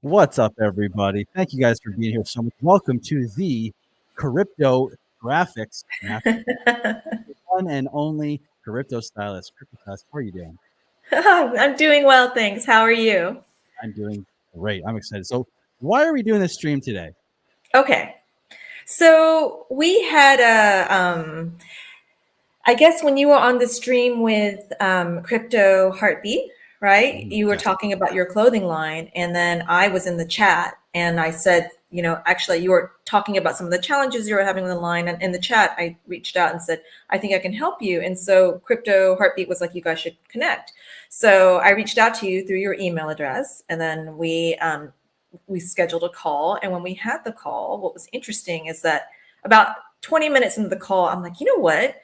What's up, everybody? Thank you guys for being here so much. Welcome to the KoryptoGRFX Master, one and only Korypto Stylist. Korypto Stylist, how are you doing? I'm doing well, thanks. How are you? I'm doing great. I'm excited. So, why are we doing this stream today? Okay. So we had I guess when you were on the stream with Crypto Heartbeat, right? You were Yes. talking about your clothing line, and then I was in the chat and I said, actually, you were talking about some of the challenges you were having with the line. And in the chat, I reached out and said, I think I can help you. And so Crypto Heartbeat was like, you guys should connect. So I reached out to you through your email address, and then we scheduled a call. And when we had the call, what was interesting is that about 20 minutes into the call, I'm like, you know what?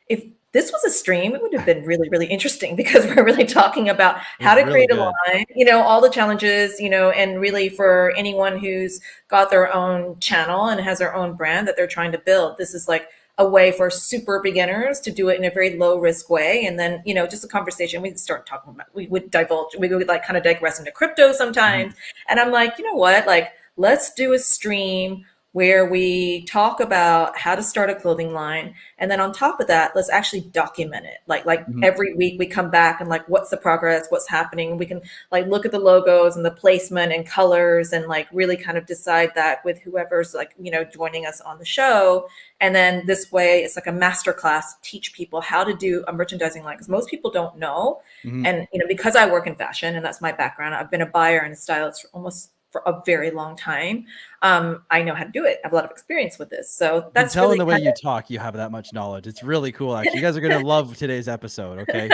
If this was a stream, it would have been really, really interesting because we're really talking about how to create a line, all the challenges, and really for anyone who's got their own channel and has their own brand that they're trying to build. This is like a way for super beginners to do it in a very low risk way. And then, just a conversation, we'd start talking about, we would like kind of digress into crypto sometimes. And I'm like, you know what, like, let's do a stream where we talk about how to start a clothing line. And then on top of that, let's actually document it. Like every week we come back and like, what's the progress, what's happening? We can like look at the logos and the placement and colors and like really kind of decide that with whoever's like, joining us on the show. And then this way it's like a masterclass, teach people how to do a merchandising line, because most people don't know. And, because I work in fashion and that's my background, I've been a buyer and a stylist for a very long time. I know how to do it. I have a lot of experience with this. So that's telling really the way you talk, you have that much knowledge. It's really cool. Actually, you guys are going to love today's episode. Okay.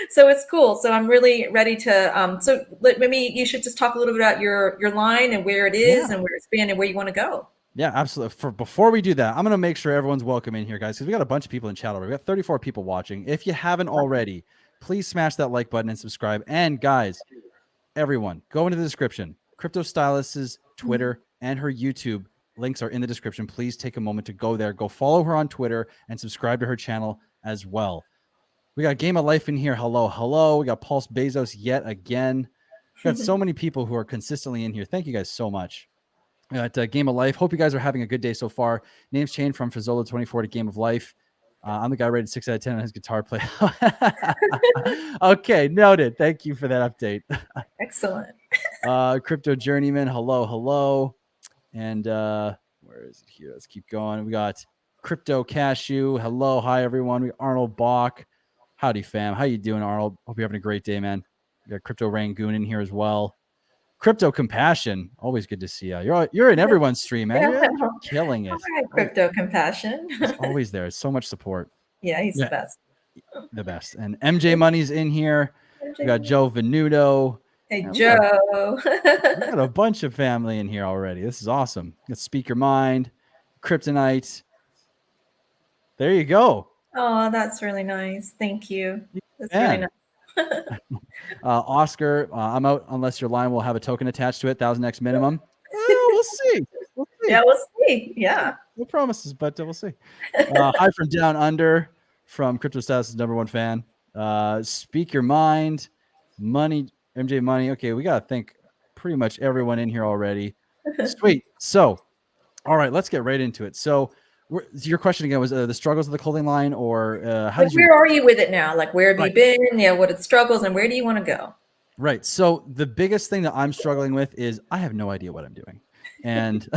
So it's cool. So I'm really ready to, so maybe you should just talk a little bit about your line and where it is and where it's been and where you want to go. Yeah, absolutely. Before we do that, I'm going to make sure everyone's welcome in here, guys, because we got a bunch of people in chat already. We got 34 people watching. If you haven't already, please smash that like button and subscribe. And guys, everyone, go into the description. Crypto Stylist's Twitter and her YouTube links are in the description. Please take a moment to go there. Go follow her on Twitter and subscribe to her channel as well. We got Game of Life in here. Hello, hello. We got Pulse Bezos yet again. We got so many people who are consistently in here. Thank you guys so much. At Game of Life. Hope you guys are having a good day so far. Name's changed from Fazzola24 to Game of Life. I'm the guy rated 6 out of 10 on his guitar play. Okay, noted. Thank you for that update. Excellent. Crypto Journeyman. Hello, hello. And where is it here? Let's keep going. We got Crypto Cashew. Hello, hi everyone. We got Arnold Bach. Howdy, fam. How you doing, Arnold? Hope you're having a great day, man. We got Crypto Rangoon in here as well. Crypto Compassion, always good to see you. You're in everyone's stream, man. You're killing it. All right, Crypto Compassion. He's always there. It's so much support. Yeah, he's the best. The best. And MJ Money's in here. We got Joe Venuto. Hey, Joe. We got a bunch of family in here already. This is awesome. Let's Speak Your Mind, Kryptonite. There you go. Oh, that's really nice. Thank you. That's really nice. Oscar, I'm out unless your line will have a token attached to it. 1,000x minimum. We'll see. Yeah, we'll see. Yeah. No promises, but we'll see. Hi from Down Under, from Crypto Stylist's #1 fan. Speak Your Mind, Money, MJ Money. Okay, we got to thank pretty much everyone in here already. Sweet. So, all right, let's get right into it. So, your question again was the struggles of the clothing line, or how did you? Where are you with it now? Like, where have you been? Yeah, what are the struggles, and where do you want to go? Right. So the biggest thing that I'm struggling with is I have no idea what I'm doing, and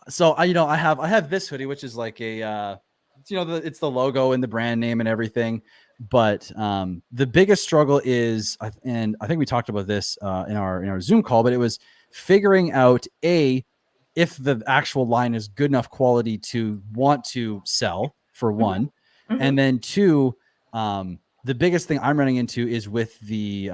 so I have this hoodie, which is like a it's the logo and the brand name and everything, but the biggest struggle is, and I think we talked about this in our Zoom call, but it was figuring out if the actual line is good enough quality to want to sell, for one, and then two, the biggest thing I'm running into is with the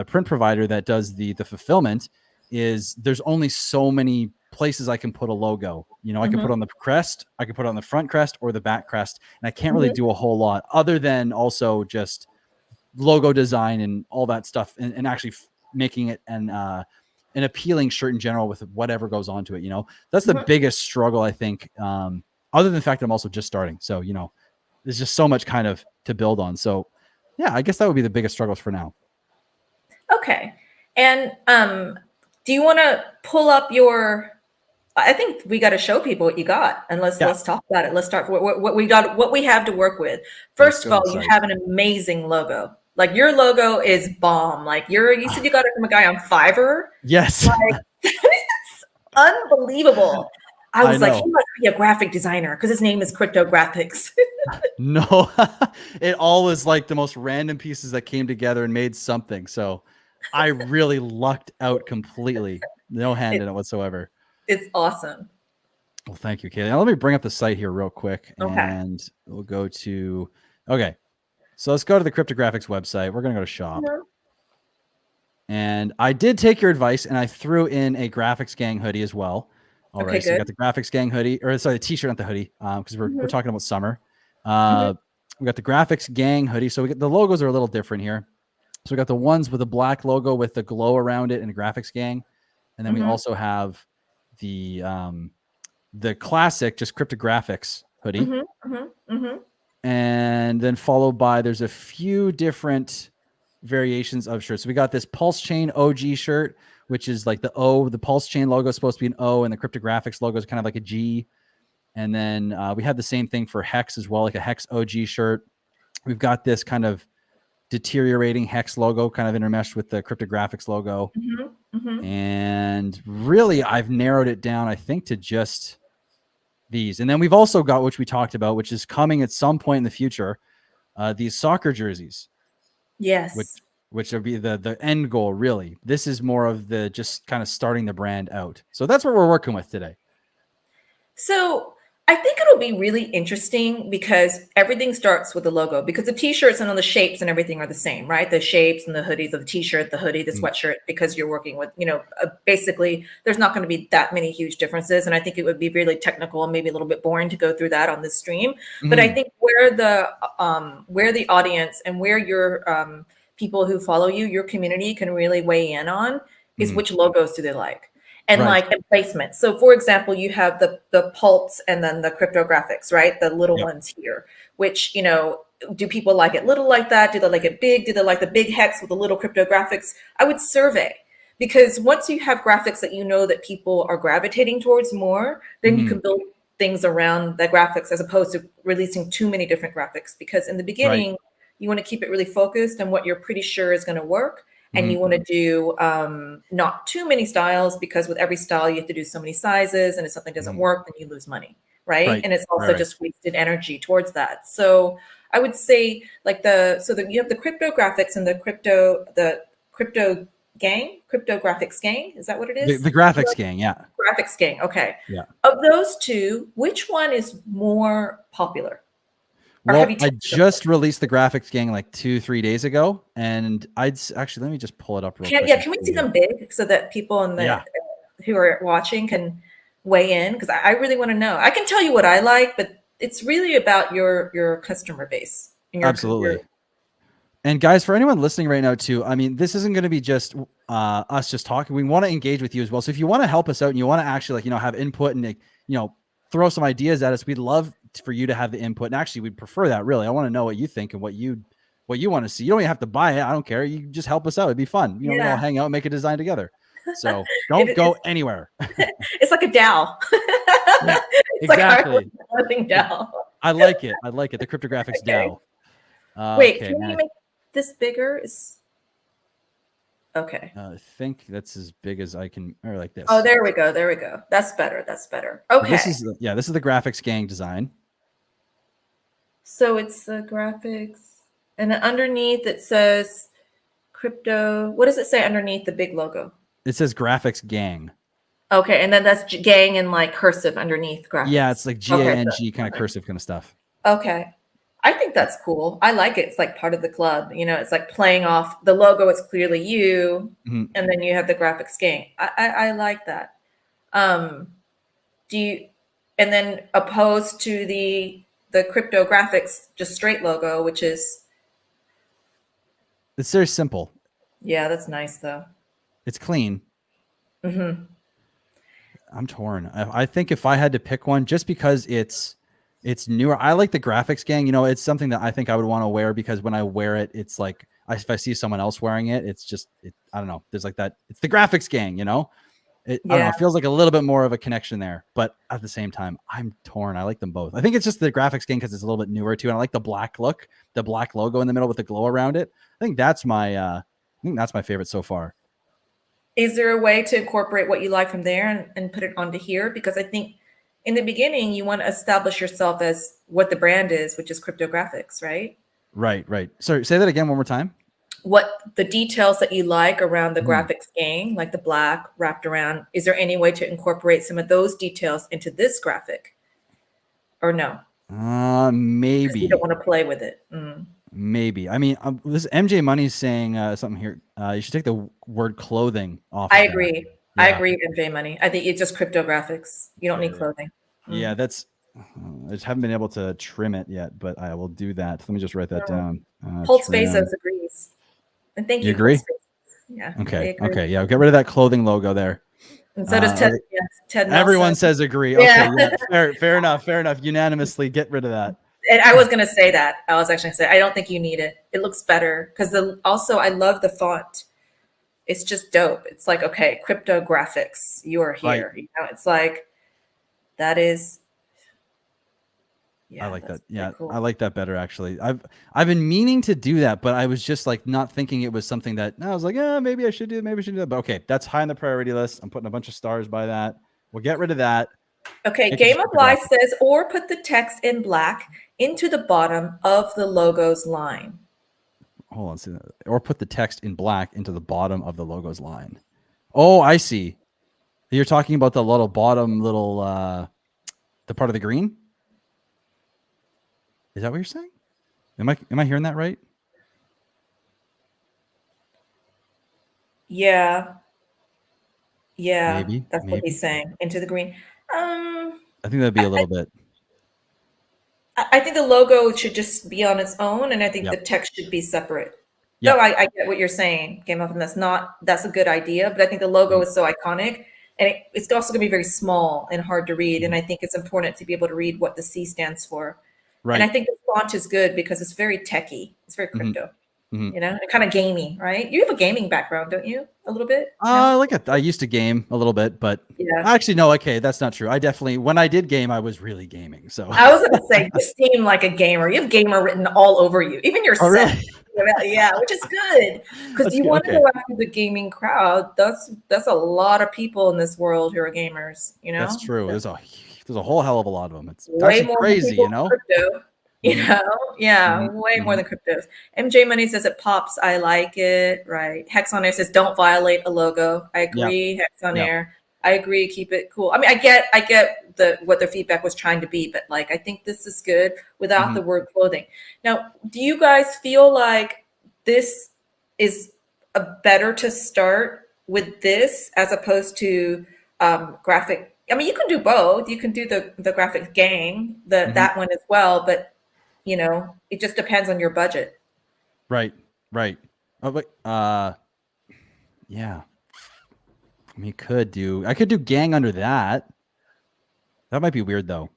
print provider that does the fulfillment, is there's only so many places I can put a logo. I can put on the crest, I can put it on the front crest or the back crest, and I can't really do a whole lot other than also just logo design and all that stuff, and actually making it an appealing shirt in general with whatever goes onto it. That's the biggest struggle, I think, other than the fact that I'm also just starting. So, there's just so much kind of to build on. So yeah, I guess that would be the biggest struggles for now. Okay. And do you want to pull up your? I think we got to show people what you got, and let's talk about it. Let's start what we got, what we have to work with. First of all, you have an amazing logo. Like your logo is bomb. Like you said you got it from a guy on Fiverr. Yes. Like it's unbelievable. I was like, he must be a graphic designer because his name is KoryptoGRFX. No, it all was like the most random pieces that came together and made something. So I really lucked out completely. No hand in it whatsoever. It's awesome. Well, thank you, Kaylee. Now let me bring up the site here real quick, Okay. and we'll go to, okay. So let's go to the KoryptoGRFX website. We're going to go to shop. Mm-hmm. And I did take your advice, and I threw in a Graphics Gang hoodie as well. All right, so we got the Graphics Gang hoodie, or sorry, the t-shirt, not the hoodie, because we're talking about summer. We got the Graphics Gang hoodie. So we get the logos are a little different here. So we got the ones with the black logo with the glow around it and Graphics Gang, and then we also have the classic just KoryptoGRFX hoodie, and then followed by there's a few different variations of shirts. So we got this Pulse Chain OG shirt, which is like the O. The Pulse Chain logo is supposed to be an O, and the KoryptoGRFX logo is kind of like a G. And then we have the same thing for Hex as well, like a Hex OG shirt. We've got this kind of deteriorating Hex logo kind of intermeshed with the KoryptoGRFX logo. And really, I've narrowed it down, I think, to just these. And then we've also got, which we talked about, which is coming at some point in the future, these soccer jerseys. Yes. Which will be the end goal, really. This is more of the just kind of starting the brand out. So that's what we're working with today. So I think it'll be really interesting because everything starts with the logo, because the t-shirts and all the shapes and everything are the same, right? The shapes and the hoodies of the t-shirt, the hoodie, the sweatshirt, because you're working with, basically there's not going to be that many huge differences. And I think it would be really technical and maybe a little bit boring to go through that on this stream. But I think where the audience and where your people who follow you, your community can really weigh in on is which logos do they like? And like placement. So for example, you have the Pulse and then the KoryptoGRFX, right? The little ones here, which, do people like it little like that? Do they like it big? Do they like the big Hex with the little KoryptoGRFX? I would survey, because once you have graphics that that people are gravitating towards more, then you can build things around the graphics as opposed to releasing too many different graphics. Because in the beginning, you want to keep it really focused on what you're pretty sure is going to work. And you want to do not too many styles, because with every style you have to do so many sizes, and if something doesn't work, then you lose money, right? And it's also just wasted energy towards that. So I would say like you have the KoryptoGRFX and the Crypto Gang, KoryptoGRFX Gang. Is that what it is? The Graphics Gang, yeah. Graphics Gang, okay. Yeah. Of those two, which one is more popular? Well, I just released the Graphics Gang like 2-3 days ago, and actually, let me just pull it up real quick. Yeah, can we see them big so that people who are watching can weigh in? Because I really want to know. I can tell you what I like, but it's really about your customer base. And Absolutely. And guys, for anyone listening right now too, I mean, this isn't going to be just us just talking. We want to engage with you as well. So if you want to help us out and you want to actually have input and throw some ideas at us, we'd love for you to have the input. And actually, we'd prefer that, really. I want to know what you think and what you want to see. You don't even have to buy it. I don't care. You just help us out. It'd be fun. We all hang out and make a design together. So don't go anywhere. It's like a DAO. Yeah, exactly. Like DAO. I like it. The KoryptoGRFX DAO. Wait, can we make this bigger? Okay. I think that's as big as I can, or like this. Oh, there we go. That's better. Okay. This is the Graphics Gang design. So it's the graphics, and then underneath it says crypto. What does it say underneath the big logo? It says Graphics Gang. Okay, and then that's gang in like cursive underneath graphics. Yeah, it's like GANG kind of cursive kind of stuff. Okay. I think that's cool. I like it. It's like part of the club. It's like playing off the logo. It's clearly you, and then you have the Graphics Gang. I like that. And then opposed to the KoryptoGRFX just straight logo, which is, it's very simple. Yeah, that's nice though. It's clean. I'm torn. I think if I had to pick one, just because it's newer. I like the Graphics Gang. It's something that I think I would want to wear, because when I wear it, it's like if I see someone else wearing it, it's just, I don't know. There's like that. It's the graphics gang, you know? I don't know. Yeah. It feels like a little bit more of a connection there, but at the same time, I'm torn. I like them both. I think it's just the graphics game because it's a little bit newer too, and I like the black look, the black logo in the middle with the glow around it. I think that's my favorite so far. Is there a way to incorporate what you like from there and put it onto here? Because I think in the beginning you want to establish yourself as what the brand is, which is cryptographics, right? Right, right. Sorry, say that again one more time. What the details that you like around the graphics gang, like the black wrapped around, is there any way to incorporate some of those details into this graphic? Or no? Maybe. You don't want to play with it. Maybe. I mean, this MJ Money's saying something here. You should take the word clothing off. I agree. Yeah. I agree, MJ Money. I think it's just cryptographics. You don't need clothing. Yeah, that's. I just haven't been able to trim it yet, but I will do that. Let me just write that down. Hold Spaces agrees. And thank you. You agree? Yeah. Okay. Okay. Yeah. Get rid of that clothing logo there. And so does Ted. Yes, Ted. Everyone says agree. Okay. Yeah. Fair enough. Fair enough. Unanimously, get rid of that. And I was going to say that. I was actually going to say I don't think you need it. It looks better because also I love the font. It's just dope. It's like, okay, cryptographics. You are here. Right. You know, it's like that is. Yeah, I like that. Yeah, cool. I like that better actually. I've been meaning to do that, but I was just like not thinking it was something that I was like, maybe I should do. Maybe I should do that. But okay, that's high on the priority list. I'm putting a bunch of stars by that. We'll get rid of that. Okay, Game of Life says, or put the text in black into the bottom of the logo's line. Hold on, see that. Or put the text in black into the bottom of the logo's line. Oh, I see. You're talking about the little bottom the part of the green. Is that what you're saying? Am I hearing that right? Yeah. Yeah. Maybe. That's what he's saying. Into the green. I think that'd be a little bit. I think the logo should just be on its own, and I think the text should be separate. Yep. So I get what you're saying, Game of, and that's a good idea, but I think the logo is so iconic, and it's also going to be very small and hard to read, and I think it's important to be able to read what the C stands for. Right. And I think the font is good because it's very techy. It's very crypto, you know, and kind of gamey, right? You have a gaming background, don't you? A little bit? I used to game a little bit, but actually, no, okay, that's not true. I definitely, when I did game, I was really gaming. So I was going to say, you seem like a gamer. You have gamer written all over you, even your set. Really? Yeah, which is good because you want to go after the gaming crowd. That's a lot of people in this world who are gamers. You know, that's true. So, there's a whole hell of a lot of them. It's way more crazy, you know. Crypto, you know, way more than cryptos. MJ Money says it pops. I like it. Right. Hex on Air says don't violate a logo. I agree. Hex on Air. I agree. Keep it cool. I mean, I get what their feedback was trying to be, but like I think this is good without the word clothing. Now, do you guys feel like this is a better to start with this as opposed to graphic? I mean, you can do both. You can do the graphic gang, that one as well, but you know, it just depends on your budget. Right. Oh, but yeah. I mean, I could do gang under that. That might be weird though.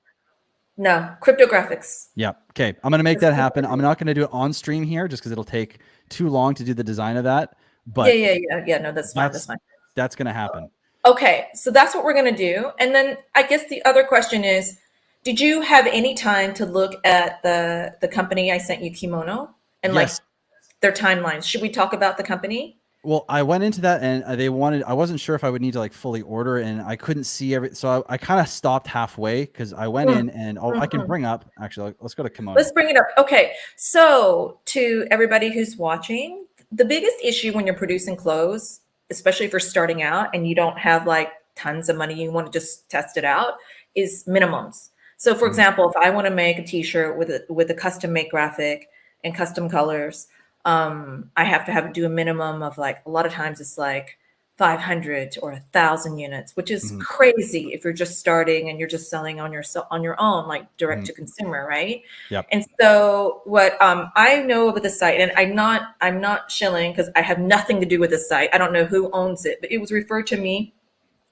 No, cryptographics. Yeah. Okay. I'm going to make that happen. I'm not going to do it on stream here just because it'll take too long to do the design of that. But yeah. No, that's fine. That's fine. That's going to happen. Okay, so that's what we're going to do. And then I guess the other question is, did you have any time to look at the company I sent you, Kimono, and like their timelines? Should we talk about the company? Well, I went into that and I wasn't sure if I would need to like fully order, and I couldn't see so I kind of stopped halfway because I went in and I can bring up, actually, let's go to Kimono. Let's bring it up. Okay, so to everybody who's watching, the biggest issue when you're producing clothes, especially if you're starting out and you don't have like tons of money, you want to just test it out, is minimums. So for example, if I want to make a t-shirt with a custom made graphic and custom colors, I have to do a minimum of like, a lot of times it's like 500 or 1,000 units, which is crazy if you're just starting and you're just selling on your own, like direct to consumer, right? Yep. And so what I know of the site, and I'm not shilling because I have nothing to do with the site. I don't know who owns it, but it was referred to me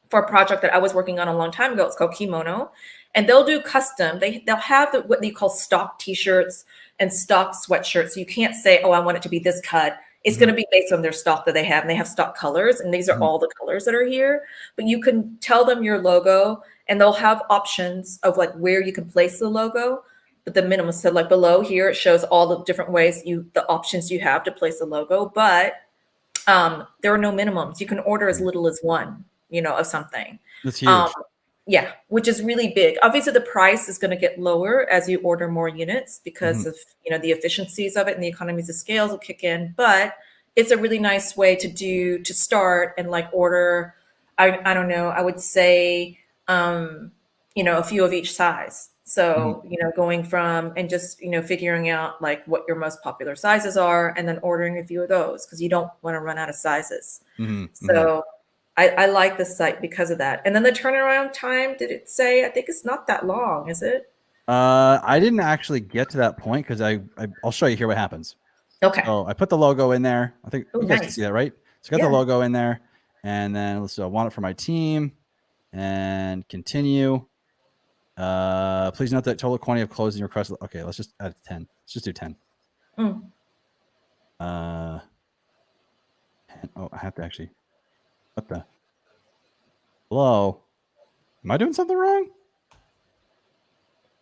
for a project that I was working on a long time ago. It's called Kimono, and they'll do custom. They'll have what they call stock t-shirts and stock sweatshirts. So you can't say, oh, I want it to be this cut. It's going to be based on their stock that they have, and they have stock colors, and these are all the colors that are here. But you can tell them your logo, and they'll have options of like where you can place the logo. But the minimum, so like below here, it shows all the different ways the options you have to place the logo. But there are no minimums. You can order as little as one, of something. That's huge. Yeah, which is really big. Obviously, the price is going to get lower as you order more units because of the efficiencies of it, and the economies of scales will kick in. But it's a really nice way to start and like order. I don't know. I would say a few of each size. So going from and just figuring out like what your most popular sizes are, and then ordering a few of those because you don't want to run out of sizes. So. I like this site because of that. And then the turnaround time, did it say? I think it's not that long, is it? I didn't actually get to that point because I'll show you here what happens. Okay. So I put the logo in there. I think you guys can Nice. see that, right? So I got the logo in there, and then I want it for my team, and continue. Please note that total quantity of clothes in your request. Okay, let's just add 10. Let's just do 10. Oh, I have to actually. What the? Hello? Am I doing something wrong?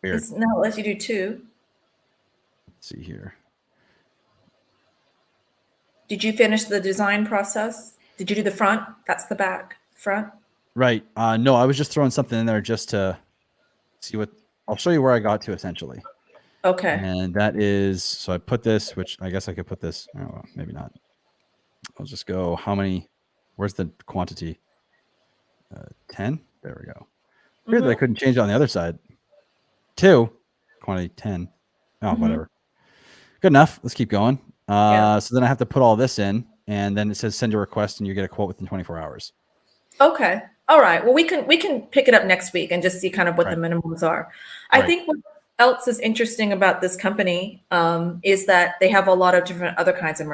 Weird. It's not unless you do 2. Let's see here. Did you finish the design process? Did you do the front? That's the back. Front? Right. No, I was just throwing something in there just to see what. I'll show you where I got to essentially. Okay. And that is, so I put this, which I guess I could put this. Oh, well, maybe not. I'll just go, how many, where's the quantity? 10. There we go. Weird that I couldn't change it on the other side. 2, quantity 10. Oh, whatever. Good enough. Let's keep going. So then I have to put all this in, and then it says send a request, and you get a quote within 24 hours. Okay. All right. Well, we can pick it up next week and just see kind of what the minimums are. I think what else is interesting about this company is that they have a lot of different other kinds of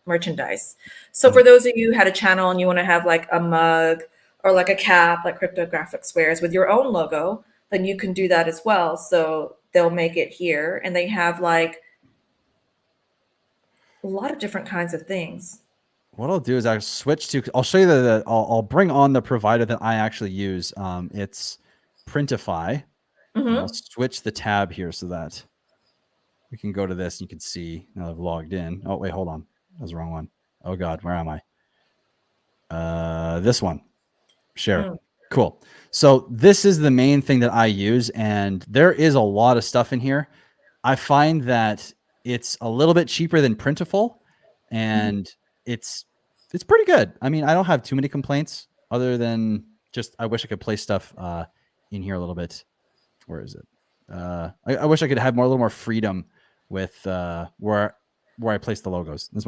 merchandise. So for those of you who had a channel and you want to have like a mug or like a cap, like KoryptoGRFX wears with your own logo, then you can do that as well. So they'll make it here, and they have like a lot of different kinds of things. What I'll do is I'll switch to, I'll show you that I'll bring on the provider that I actually use. It's Printify. I'll switch the tab here so that we can go to this and you can see now I've logged in. Oh, wait, hold on. That was the wrong one. Oh God, where am I? This one. Share. Cool. So this is the main thing that I use, and there is a lot of stuff in here. I find that it's a little bit cheaper than Printful, and it's pretty good. I mean, I don't have too many complaints other than just I wish I could place stuff in here a little bit. Where is it? I wish I could have a little more freedom with where I place the logos. It's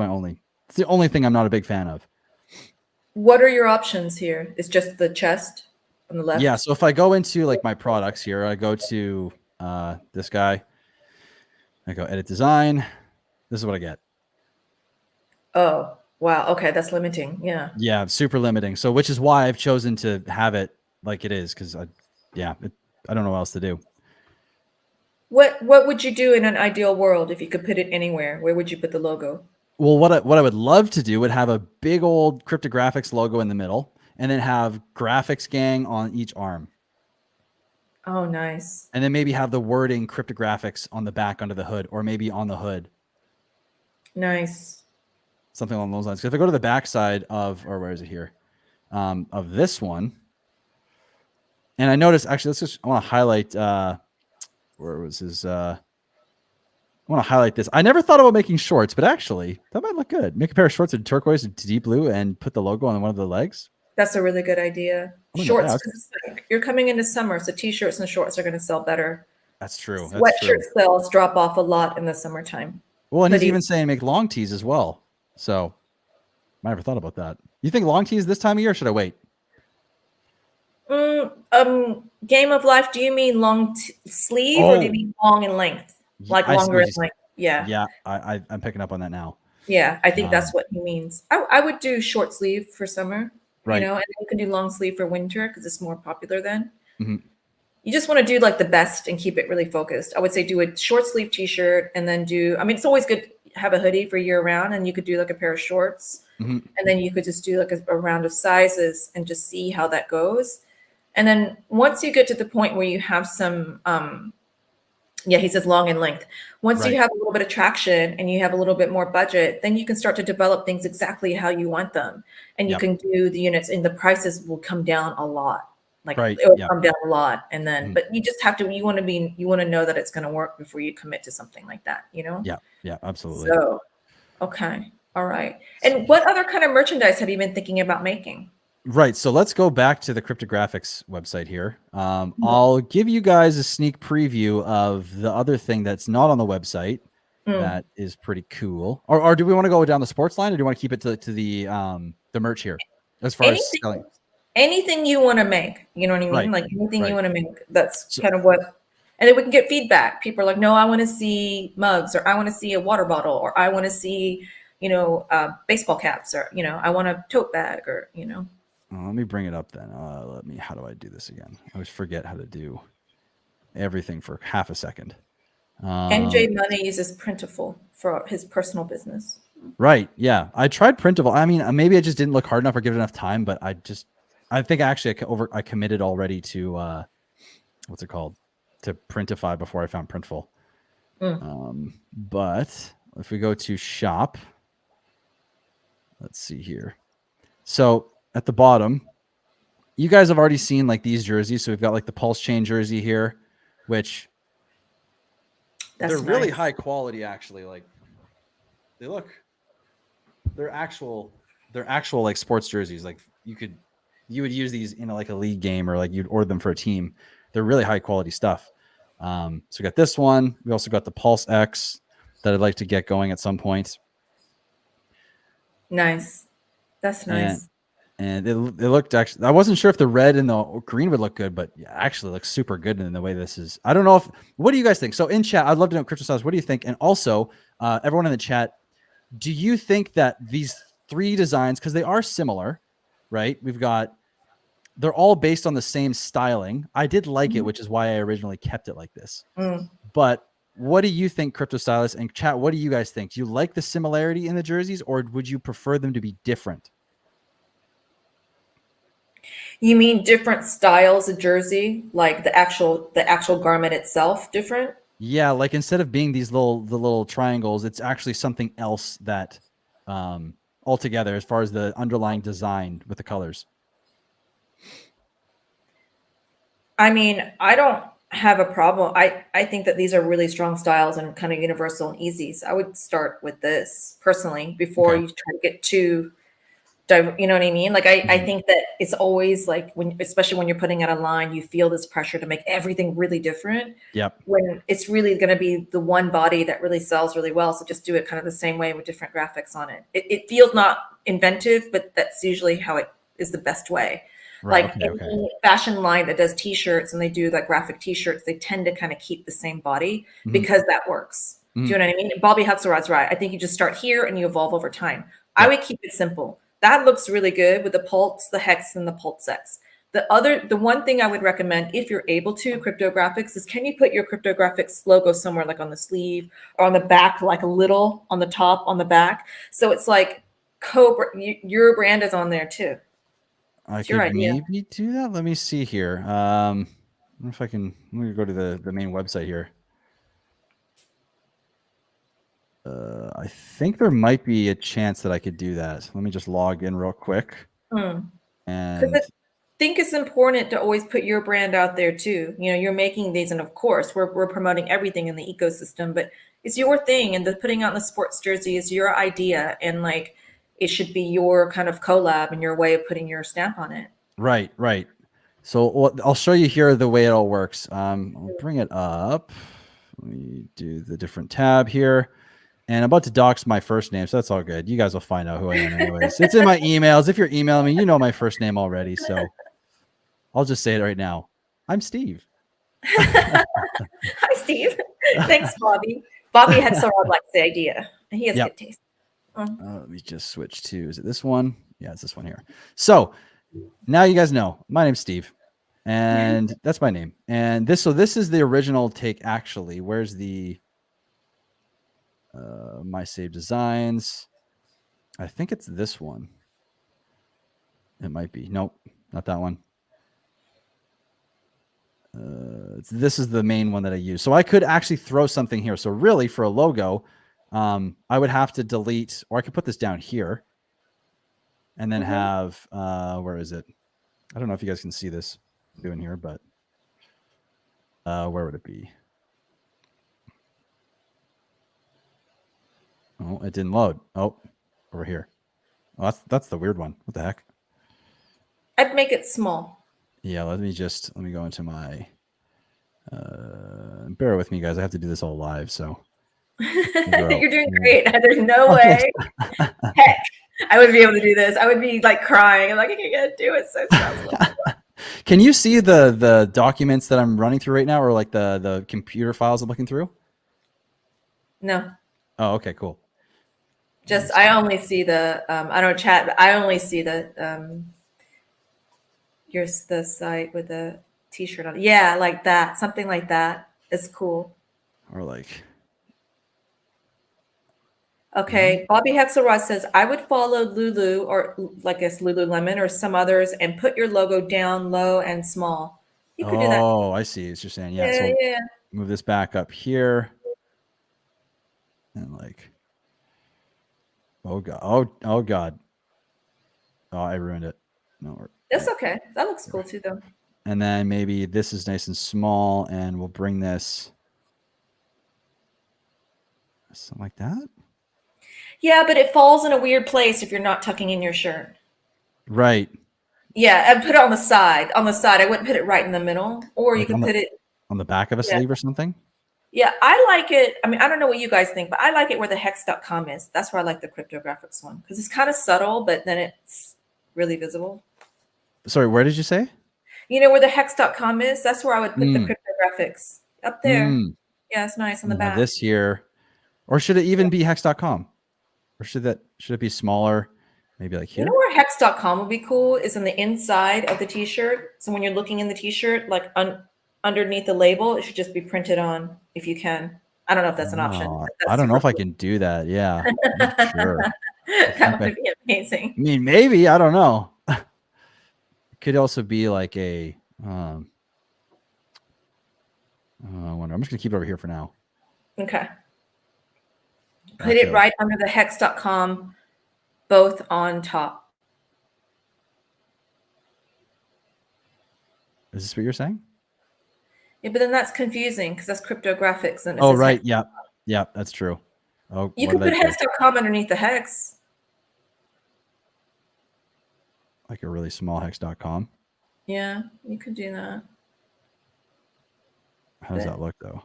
the only thing I'm not a big fan of. What are your options here? It's just the chest on the left? Yeah, so if I go into like my products here, I go to this guy. I go edit design. This is what I get. Oh, wow. Okay, that's limiting. Yeah. Yeah, super limiting. So which is why I've chosen to have it like it is, because I don't know what else to do. What would you do in an ideal world if you could put it anywhere? Where would you put the logo? Well, what I would love to do would have a big old KoryptoGRFX logo in the middle, and then have Graphics Gang on each arm. Oh, nice. And then maybe have the wording KoryptoGRFX on the back under the hood, or maybe on the hood. Nice. Something along those lines. Because if I go to the back side of, or where is it here? Of this one. And I noticed, actually, I want to highlight, where was his, I want to highlight this. I never thought about making shorts, but actually, that might look good. Make a pair of shorts in turquoise and deep blue and put the logo on one of the legs. That's a really good idea. Shorts, like, you're coming into summer, so t-shirts and shorts are going to sell better. That's true. Sweatshirt sales drop off a lot in the summertime. Well, and he's even saying make long tees as well. So I never thought about that. You think long tees this time of year, or should I wait? Game of life, do you mean long sleeve or do you mean long in length? Like longer in length? Yeah. Yeah, I'm picking up on that now. Yeah, I think that's what he means. I would do short sleeve for summer, right? And then you can do long sleeve for winter because it's more popular then. you just want to do like the best and keep it really focused. I would say do a short sleeve t-shirt and then do, I mean, it's always good to have a hoodie for year round, and you could do like a pair of shorts, Mhm. and then you could just do like a round of sizes and just see how that goes. And then once you get to the point where you have some, yeah, he says long in length. Once you Right. have a little bit of traction and you have a little bit more budget, then you can start to develop things exactly how you want them. And you Yep. can do the units, and the prices will come down a lot. Like Right. it will Yep. come down a lot. And then, Mhm. but you just have to, you want to know that it's going to work before you commit to something like that, you know? Yeah. Yeah. Absolutely. So, okay. All right. And what other kind of merchandise have you been thinking about making? Right. So let's go back to the KoryptoGRFX website here. I'll give you guys a sneak preview of the other thing that's not on the website Mm. that is pretty cool. Or do we want to go down the sports line, or do you want to keep it to the merch here as far as Anything, selling? anything you want to make, you know what I mean? Right. Like anything you Right. want to make, that's So, kind of what, and then we can get feedback. People are like, no, I want to see mugs, or I want to see a water bottle, or I want to see, baseball caps, or, I want a tote bag, or, let me bring it up then. How do I do this again? I always forget how to do everything for half a second. NJ Money uses Printful for his personal business. Right. Yeah. I tried Printable. I mean, maybe I just didn't look hard enough or give it enough time, but I think actually I committed already to, what's it called? To Printify before I found Printful. But if we go to shop, let's see here. So at the bottom, you guys have already seen like these jerseys. So we've got like the Pulse Chain jersey here, which That's they're really nice. high quality, actually. Like they're actual like sports jerseys. Like you would use these in like a league game, or like you'd order them for a team. They're really high quality stuff. So we got this one. We also got the Pulse X that I'd like to get going at some point. Nice. That's And nice. it looked, actually, I wasn't sure if the red and the green would look good, but yeah, actually looks super good in the way this is. I don't know what do you guys think? So in chat, I'd love to know, Korypto Stylist, what do you think? And also everyone in the chat, do you think that these three designs, because they are similar, right? They're all based on the same styling. I did like it, which is why I originally kept it like this. But what do you think, Korypto Stylist, and chat? What do you guys think? Do you like the similarity in the jerseys, or would you prefer them to be different? You mean different styles of jersey, like the actual garment itself different? Yeah, like instead of being the little triangles, it's actually something else that altogether, as far as the underlying design with the colors. I mean, I don't have a problem. I think that these are really strong styles and kind of universal and easy. So I would start with this personally before Okay. you try to get too, you know what I mean? Like I think that it's always like especially when you're putting out a line, you feel this pressure to make everything really different. Yep. When it's really going to be the one body that really sells really well. So just do it kind of the same way with different graphics on it. It feels not inventive, but that's usually how it is the best way. Right. Like Okay. any fashion line that does t-shirts and they do like graphic t-shirts, they tend to kind of keep the same body because that works. Do you know what I mean? Bobby Huxelrod's right. I think you just start here and you evolve over time. I Yep. would keep it simple. That looks really good with the pulse, the hex, and the pulse X. The one thing I would recommend, if you're able to, KoryptoGRFX, is can you put your KoryptoGRFX logo somewhere, like on the sleeve or on the back, like a little on the top, on the back. So it's like your brand is on there too. I It's your could idea. maybe do that. Let me see here. If I can, let me go to the main website here. I think there might be a chance that I could do that. Let me just log in real quick. Because And I think it's important to always put your brand out there too. You know, you're making these, and of course, we're promoting everything in the ecosystem, but it's your thing, and the putting out the sports jersey is your idea, and like it should be your kind of collab and your way of putting your stamp on it. right. So I'll show you here the way it all works. I'll bring it up. Let me do the different tab here. And I'm about to dox my first name, so that's all good. You guys will find out who I am anyways. It's in my emails. If you're emailing me, you know my first name already. So I'll just say it right now. I'm Steve. Hi, Steve. Thanks, Bobby. Bobby had so likes the idea. He has Yep. good taste. Let me just switch to, is it this one? Yeah, it's this one here. So now you guys know my name's Steve, And that's my name. And this is the original take actually. Where's the my save designs? I think it's this one. It might be. Nope, not that one. This is the main one that I use. So I could actually throw something here. So really for a logo, I would have to delete, or I could put this down here and then have, where is it? I don't know if you guys can see this I'm doing here, but where would it be? Oh, it didn't load. Oh, over here. Oh, that's the weird one. What the heck? I'd make it small. Yeah, let me go into my, bear with me guys. I have to do this all live. So You're doing great. There's no way. Heck, I would be able to do this. I would be like crying. I'm like, I can't do it. So stressful. Can you see the documents that I'm running through right now, or like the computer files I'm looking through? No. Oh, okay, cool. Just I only see the I don't chat, but I only see the the site with the t-shirt on. Yeah, like that. Something like that is cool. Or like, okay, Bobby Hexelrod says, I would follow Lulu or like this Lululemon or some others and put your logo down low and small. You could do that. Oh, I see. It's just saying, yeah. So Yeah. move this back up here. And like, oh God. Oh God. Oh, I ruined it. No, That's okay. That looks cool too, though. And then maybe this is nice and small, and we'll bring this something like that. Yeah, but it falls in a weird place if you're not tucking in your shirt. Right. Yeah, and put it on the side. On the side, I wouldn't put it right in the middle, or like you can put it on the back of a sleeve or something. Yeah, I like it. I mean, I don't know what you guys think, but I like it where the hex.com is. That's where I like the CryptoGRFX one because it's kind of subtle, but then it's really visible. Sorry, where did you say? You know where the hex.com is? That's where I would put the CryptoGRFX up there. Yeah, it's nice on the back. This here, or should it even be hex.com? Or should it be smaller? Maybe like here. You know where hex.com would be cool is in the inside of the t-shirt. So when you're looking in the t-shirt, like underneath the label, it should just be printed on if you can. I don't know if that's an option. I don't know if I can do that. Yeah. Not sure. That would be amazing. I mean, maybe, I don't know. It could also be like a, I wonder. I'm just gonna keep it over here for now. Okay. Put it right under the hex.com, both on top. Is this what you're saying? Yeah, but then that's confusing because that's CryptoGRFX. And oh, right. Yeah. Yeah, that's true. Oh, you can put hex.com underneath the hex. Like a really small hex.com. Yeah, you could do that. How does that look though?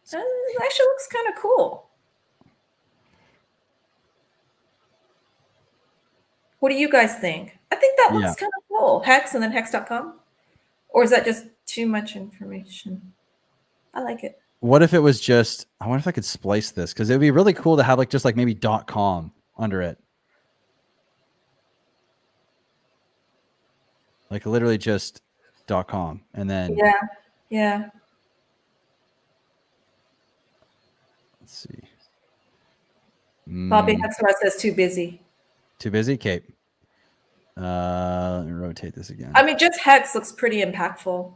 It actually looks kind of cool. What do you guys think? I think that looks kind of cool. Hex and then hex.com. Or is that just too much information? I like it. What if it was just, I wonder if I could splice this because it would be really cool to have like just like maybe .com under it. Like literally just .com and then. Yeah. Let's see. Bobby Hexelrod says too busy. Too busy, Kate. Let me rotate this again. I mean, just hex looks pretty impactful.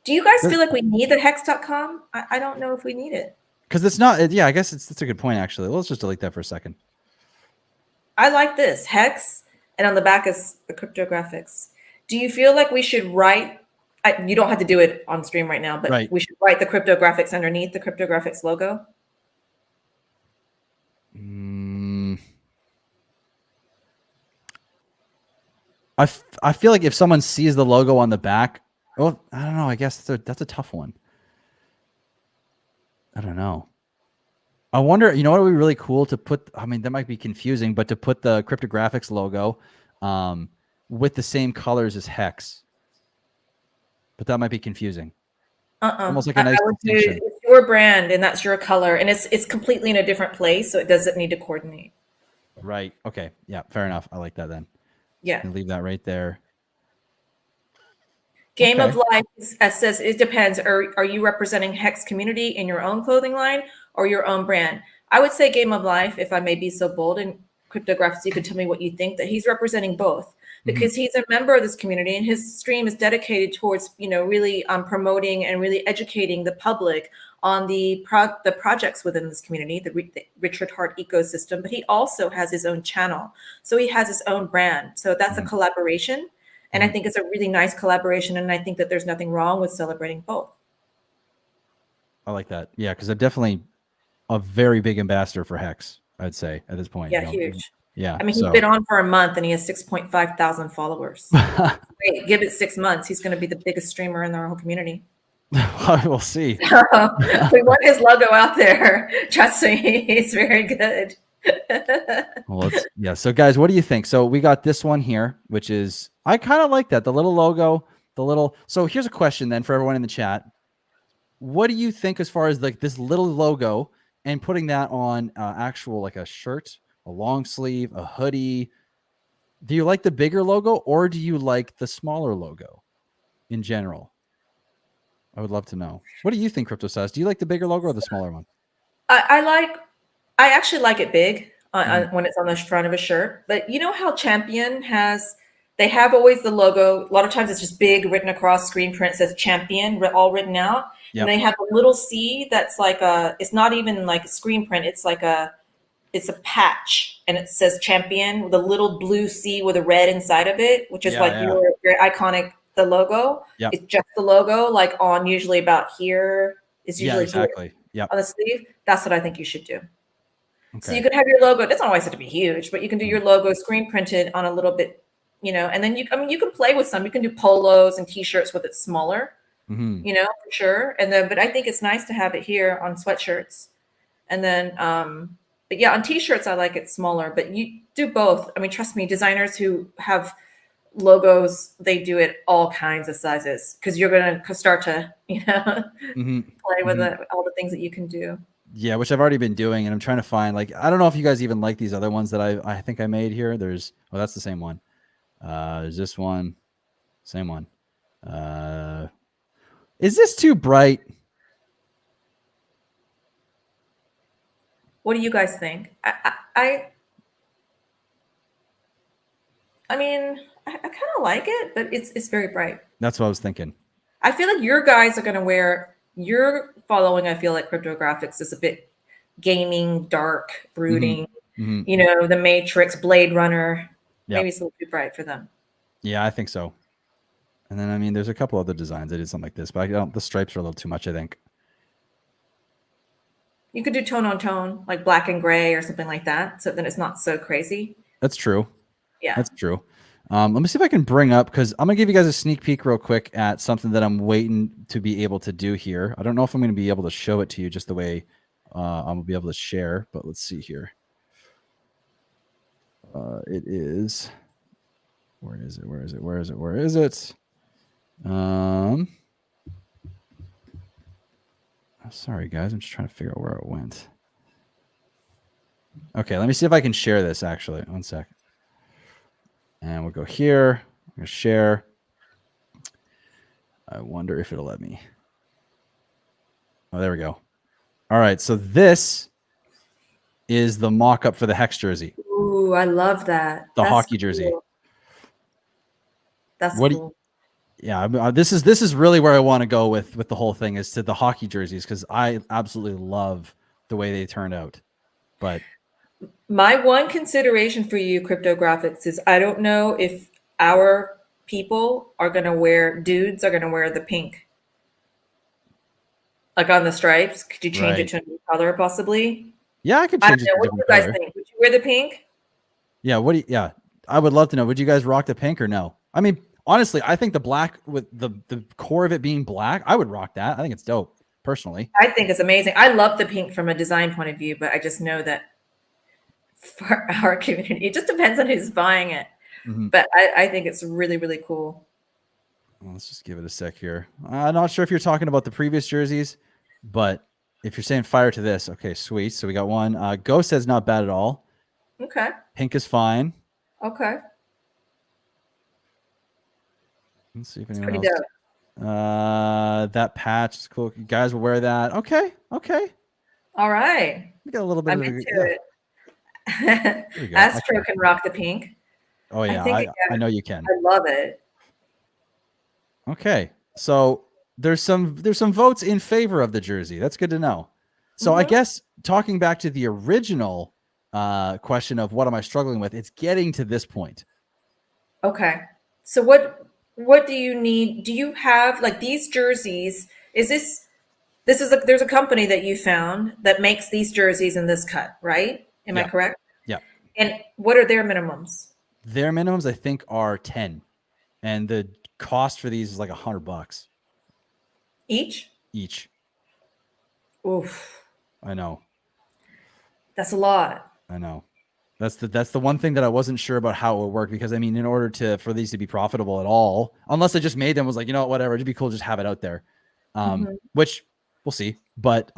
Do you guys feel like we need the hex.com? I don't know if we need it. Because it's not, yeah, I guess that's a good point, actually. Let's just delete that for a second. I like this. Hex, and on the back is the CryptoGRFX. Do you feel like we should write, you don't have to do it on stream right now, but we should write the CryptoGRFX underneath the CryptoGRFX logo? I feel like if someone sees the logo on the back, well, I don't know. I guess that's a tough one. I don't know. I wonder, you know what would be really cool to put, I mean, that might be confusing, but to put the CryptoGRFX logo with the same colors as Hex. But that might be confusing. Almost like a nice distinction. It's your brand and that's your color and it's completely in a different place, so it doesn't need to coordinate. Right. Okay. Yeah, fair enough. I like that then. Yeah. And leave that right there. Game Okay. of Life says it depends. Are you representing Hex community in your own clothing line or your own brand? I would say Game of Life, if I may be so bold, and cryptographics, you can tell me what you think, that he's representing both because he's a member of this community and his stream is dedicated towards, really promoting and really educating the public on the projects within this community, the Richard Hart ecosystem, but he also has his own channel. So he has his own brand. So that's a collaboration. And I think it's a really nice collaboration. And I think that there's nothing wrong with celebrating both. I like that. Yeah, because I'm definitely a very big ambassador for Hex, I'd say, at this point. Yeah, huge. Yeah. I mean, he's been on for a month and he has 6.5 thousand followers. Wait, give it 6 months. He's going to be the biggest streamer in our whole community. We'll see. We want his logo out there. Trust me, he's very good. Well, yeah. So guys, what do you think? So we got this one here, which is, I kind of like that. The little logo, so here's a question then for everyone in the chat. What do you think as far as like this little logo and putting that on actual, like a shirt, a long sleeve, a hoodie? Do you like the bigger logo or do you like the smaller logo in general? I would love to know. What do you think, Korypto Stylist? Do you like the bigger logo or the smaller one? I actually like it big when it's on the front of a shirt. But you know how Champion they have always the logo. A lot of times it's just big written across screen print, says Champion all written out. Yep. And they have a little C that's like it's not even like a screen print. It's like it's a patch and it says Champion with a little blue C with a red inside of it, which is your iconic, the logo. Yep. It's just the logo, like on usually about here. It's usually exactly. Yeah, on the sleeve. That's what I think you should do. Okay. So you could have your logo. It doesn't always have to be huge, but you can do your logo screen printed on a little bit, and then you can play with some. You can do polos and t-shirts with it smaller, for sure. And then, but I think it's nice to have it here on sweatshirts. And then, but yeah, on t-shirts, I like it smaller, but you do both. I mean, trust me, designers who have logos, they do it all kinds of sizes because you're going to start to, play with all the things that you can do. Yeah, which I've already been doing, and I'm trying to find, like, I don't know if you guys even like these other ones that I think I made here. That's the same one. There's this one, same one. Is this too bright? What do you guys think? I mean, I kind of like it, but it's very bright. That's what I was thinking. I feel like your guys are going to wear your following. I feel like cryptographics is a bit gaming, dark, brooding, the Matrix, Blade Runner. Yep. Maybe it's a little too bright for them. Yeah, I think so. And then, I mean, there's a couple other designs that did something like this, but the stripes are a little too much, I think. You could do tone on tone, like black and gray or something like that. So then it's not so crazy. That's true. Yeah. That's true. Let me see if I can bring up, because I'm going to give you guys a sneak peek real quick at something that I'm waiting to be able to do here. I don't know if I'm going to be able to show it to you just the way I'm going to be able to share, but let's see here. It is, where is it? Where is it? Where is it? Where is it? Sorry, guys. I'm just trying to figure out where it went. Okay, let me see if I can share this, actually. One sec. And we'll go here. I'm going to share. I wonder if it'll let me. Oh, there we go. All right, so this is the mock-up for the Hex jersey. Ooh, I love that. The hockey jersey. Cool. That's cool. Yeah, this is really where I want to go with the whole thing, is to the hockey jerseys, because I absolutely love the way they turned out. But my one consideration for you, cryptographics, is I don't know if our people are going to dudes are going to wear the pink. Like on the stripes. Could you change it to a new color possibly? Yeah, I could change it to a what do you guys think? Would you wear the pink? Yeah, I would love to know. Would you guys rock the pink or no? I mean, honestly, I think the black with the core of it being black, I would rock that. I think it's dope, personally. I think it's amazing. I love the pink from a design point of view, but I just know that for our community, it just depends on who's buying it. But I think it's really, really cool. Well, let's just give it a sec here. I'm not sure if you're talking about the previous jerseys, but if you're saying fire to this, okay, sweet. So we got one. Ghost says not bad at all. Okay. Pink is fine. Okay. Let's see if anyone else. That patch is cool. You guys will wear that. Okay. All right. We got a little bit I'm of a, into yeah. it. There we go. Astro can rock the pink. Oh I yeah, think I again, know you can. I love it. Okay, so there's some votes in favor of the jersey. That's good to know. So I guess talking back to the original question of what am I struggling with, it's getting to this point. Okay. So what do you need? Do you have like these jerseys? Is this there's a company that you found that makes these jerseys in this cut, right? Am I Yeah. correct? Yeah. And what are their minimums? Their minimums I think are 10, and the cost for these is like $100 Each? each. Oof. I know. That's a lot. I know. That's the one thing that I wasn't sure about how it would work, because I mean, in order for these to be profitable at all, unless I just made them, was like, you know what, whatever, it'd be cool, just have it out there. Which we'll see. But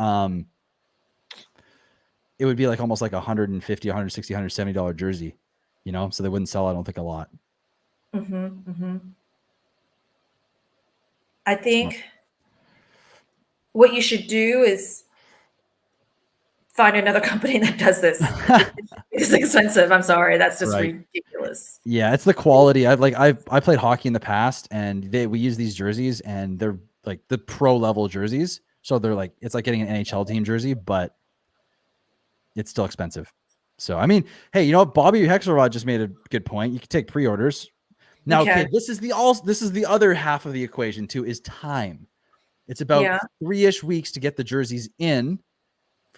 it would be like almost like $150, $160, $170 jersey, you know, so they wouldn't sell, I don't think, a lot. I think what you should do is find another company that does this. It's expensive. I'm sorry. That's just ridiculous. Yeah, it's the quality. I played hockey in the past, and we use these jerseys, and they're like the pro level jerseys. So they're like, it's like getting an NHL team jersey, but it's still expensive. So I mean, hey, you know what? Bobby Hexelrod just made a good point. You can take pre-orders. Now, okay, this is the other half of the equation too, is time. It's about 3-ish weeks to get the jerseys in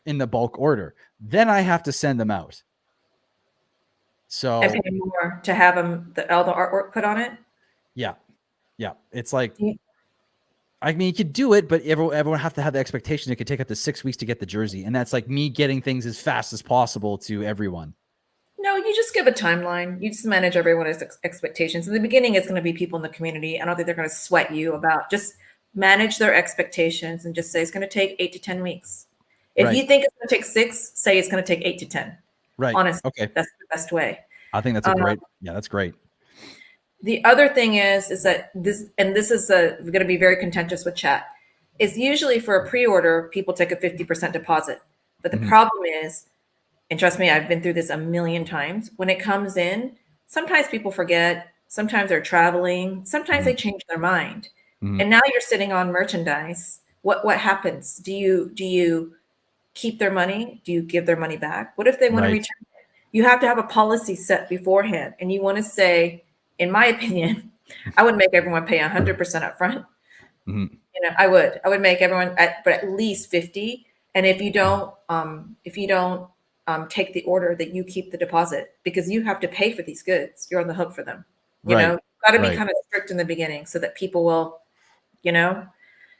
the bulk order. Then I have to send them out. So and pay more to have them all the artwork put on it. Yeah. It's like, I mean, you could do it, but everyone have to have the expectation it could take up to 6 weeks to get the jersey, and that's like me getting things as fast as possible to everyone. No, you just give a timeline. You just manage everyone's expectations. In the beginning, it's going to be people in the community. I don't think they're going to sweat you about. Just manage their expectations and just say it's going to take 8 to 10 weeks. If you think it's going to take 6, say it's going to take 8 to 10. Right. Honestly, okay, that's the best way. I think that's a great. Yeah, that's great. The other thing is that this is going to be very contentious with chat. Is usually for a pre-order, people take a 50% deposit, but the problem is, and trust me, I've been through this a million times. When it comes in, sometimes people forget. Sometimes they're traveling. Sometimes they change their mind, and now you're sitting on merchandise. What happens? Do you keep their money? Do you give their money back? What if they want to return it? You have to have a policy set beforehand, and you want to say, in my opinion, I would make everyone pay 100% up front. You know, I would make everyone but at least 50. And if you don't take the order, that you keep the deposit, because you have to pay for these goods. You're on the hook for them. You know, got to be kind of strict in the beginning so that people will, you know.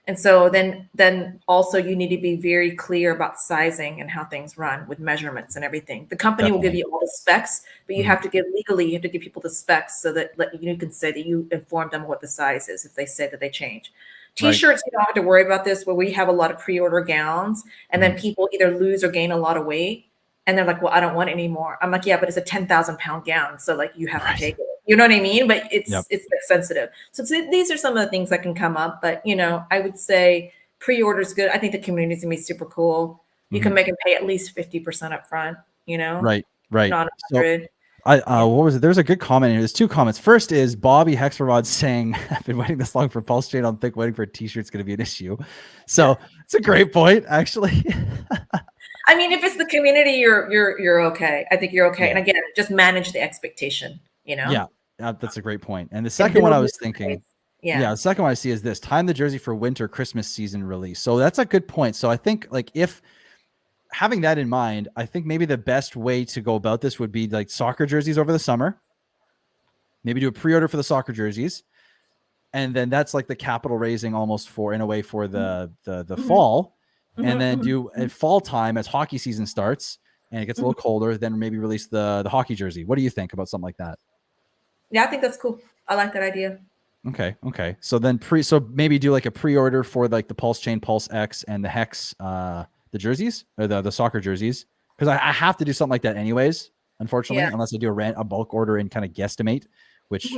And so then also you need to be very clear about sizing and how things run with measurements and everything. The company will give you all the specs, but you have to give people the specs so that you can say that you inform them what the size is if they say that they change. T-shirts, you don't have to worry about this, where we have a lot of pre-order gowns, and then people either lose or gain a lot of weight, and they're like, well, I don't want it anymore. I'm like, yeah, but it's a 10,000 pound gown. So like you have to take it. You know what I mean? But it's sensitive. So these are some of the things that can come up. But, you know, I would say pre-order is good. I think the community is going to be super cool. You can make them pay at least 50% up front, you know? Right. Not 100. So, what was it? There's a good comment here. There's 2 comments. First is Bobby Hexelrod saying, I've been waiting this long for Pulse Chain. I don't think waiting for a t-shirt's going to be an issue. So it's a great point, actually. I mean, if it's the community, you're okay. I think you're okay. And again, just manage the expectation, you know? Yeah, that's a great point. And the second one I was thinking, the second one I see is this: time the jersey for winter Christmas season release. So that's a good point. So I think, like, if having that in mind, I think maybe the best way to go about this would be like soccer jerseys over the summer. Maybe do a pre-order for the soccer jerseys, and then that's like the capital raising almost for, in a way, for the fall. And then do at fall time as hockey season starts and it gets a little colder, then maybe release the hockey jersey. What do you think about something like that? Yeah, I think that's cool. I like that idea. Okay. So then maybe do like a pre-order for like the Pulse Chain, Pulse X, and the Hex, the jerseys, or the soccer jerseys. Because I have to do something like that anyways, unfortunately, unless I do a bulk order and kind of guesstimate, which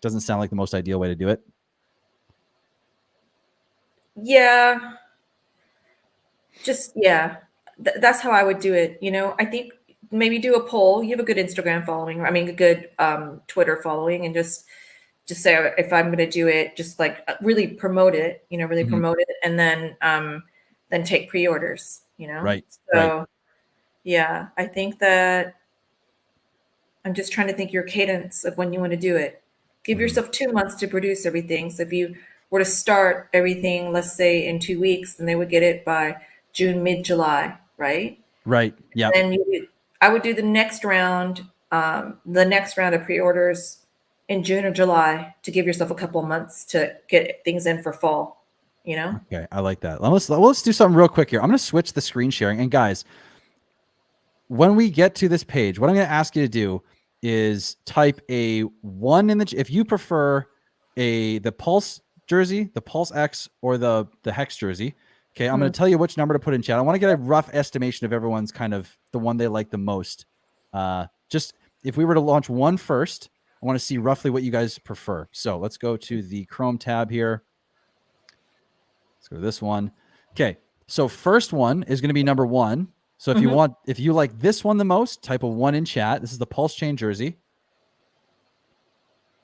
doesn't sound like the most ideal way to do it. Yeah, just yeah. That's how I would do it. I think maybe do a poll. You have a good Instagram following, I mean, a good Twitter following, and just say if I'm going to do it, just like really promote it. Really Mhm. promote it, and then take pre-orders. Right. Right. So yeah, I think that I'm just trying to think your cadence of when you want to do it. Give Mhm. yourself 2 months to produce everything. So if you were to start everything, let's say in 2 weeks, then they would get it by June, mid-July, right? Right. Yep. Then I would do the next round of pre-orders in June or July to give yourself a couple of months to get things in for fall, you know? Okay. I like that. Let's do something real quick here. I'm going to switch the screen sharing. And guys, when we get to this page, what I'm going to ask you to do is type a 1 in the, if you prefer the Pulse jersey, the Pulse X, or the Hex jersey. Okay. I'm going to tell you which number to put in chat. I want to get a rough estimation of everyone's kind of the one they like the most. Just if we were to launch one first, I want to see roughly what you guys prefer. So let's go to the Chrome tab here. Let's go to this one. Okay. So first one is going to be number 1. So if you like this one the most, type a 1 in chat. This is the Pulse Chain jersey.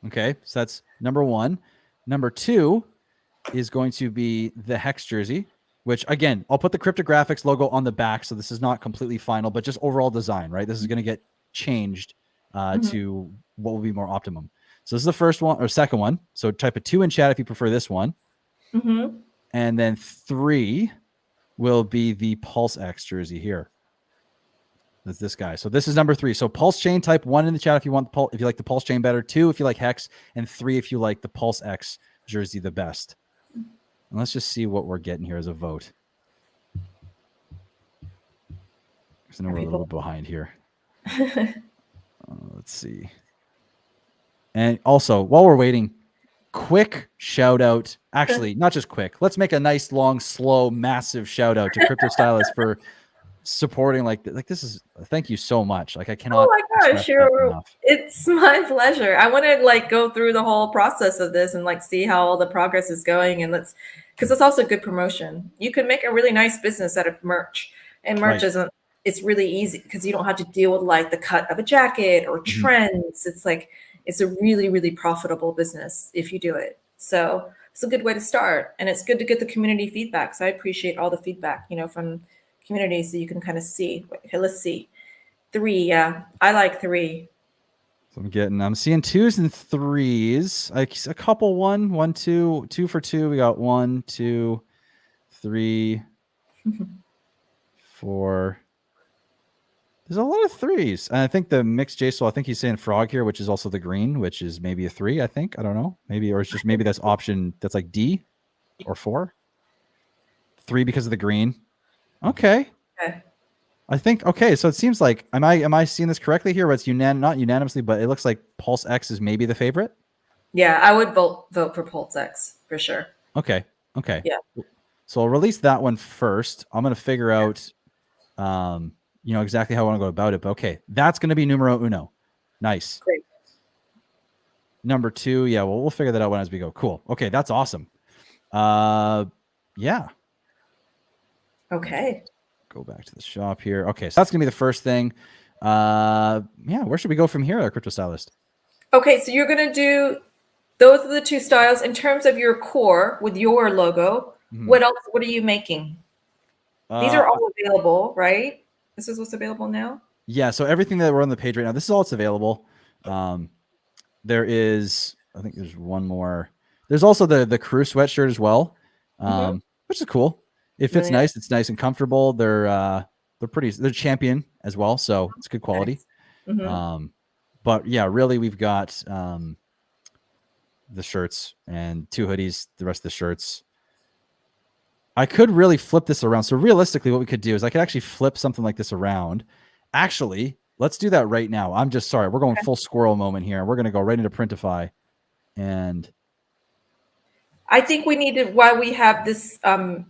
Okay. So that's number 1. Number 2 is going to be the Hex jersey, which again, I'll put the KoryptoGRFX logo on the back. So this is not completely final, but just overall design, right? This is going to get changed to what will be more optimum. So this is the first one or second one. So type a 2 in chat if you prefer this one. And then 3 will be the Pulse X jersey here. That's this guy. So this is number 3. So Pulse Chain, type 1 in the chat if you want if you like the Pulse Chain better, 2 if you like Hex, and 3 if you like the Pulse X jersey the best. And let's just see what we're getting here as a vote. Because I know we're a little bit behind here. Let's see. And also, while we're waiting, quick shout out. Actually, not just quick. Let's make a nice, long, slow, massive shout out to Korypto Stylist for supporting like this is thank you so much. Like I cannot Oh my gosh, enough. it's my pleasure. I want to go through the whole process of this and see how all the progress is going, and because it's also good promotion. You can make a really nice business out of merch, and merch isn't. It's really easy because you don't have to deal with the cut of a jacket or trends. It's a really, really profitable business if you do it. So it's a good way to start, and it's good to get the community feedback. So I appreciate all the feedback, from community, so you can kind of see. Okay, let's see. 3, yeah, I like 3. So I'm seeing 2s and 3s. Like a couple 1, 2, 2 for 2. We got 1, 2, 3, 4. There's a lot of 3s. And I think the mixed JSOL, I think he's saying frog here, which is also the green, which is maybe a 3, I think. I don't know. Maybe, or it's just maybe that's option that's like D or 4. 3 because of the green. Okay. I think okay. So it seems like am I seeing this correctly here? Where it's not unanimously, but it looks like Pulse X is maybe the favorite. Yeah, I would vote for Pulse X for sure. Okay. Yeah. So I'll release that one first. I'm gonna figure out, exactly how I want to go about it. But okay, that's gonna be numero uno. Nice. Great. Number 2, yeah. Well, we'll figure that out as we go. Cool. Okay, that's awesome. Yeah. Okay. Go back to the shop here. Okay, so that's gonna be the first thing. Yeah, where should we go from here, Korypto Stylist? Okay, so you're gonna do those are the 2 styles in terms of your core with your logo. What else? What are you making? These are all available, right? This is what's available now. Yeah, so everything that we're on the page right now, this is all that's available. There is, I think there's one more. There's also the crew sweatshirt as well, which is cool. It fits nice. It's nice and comfortable. They're champion as well, so it's good quality. Nice. But yeah, really we've got the shirts and 2 hoodies, the rest of the shirts. I could really flip this around. So realistically, what we could do is I could actually flip something like this around. Actually, let's do that right now. I'm just sorry. We're going full squirrel moment here. We're going to go right into Printify. And I think we need to, while we have this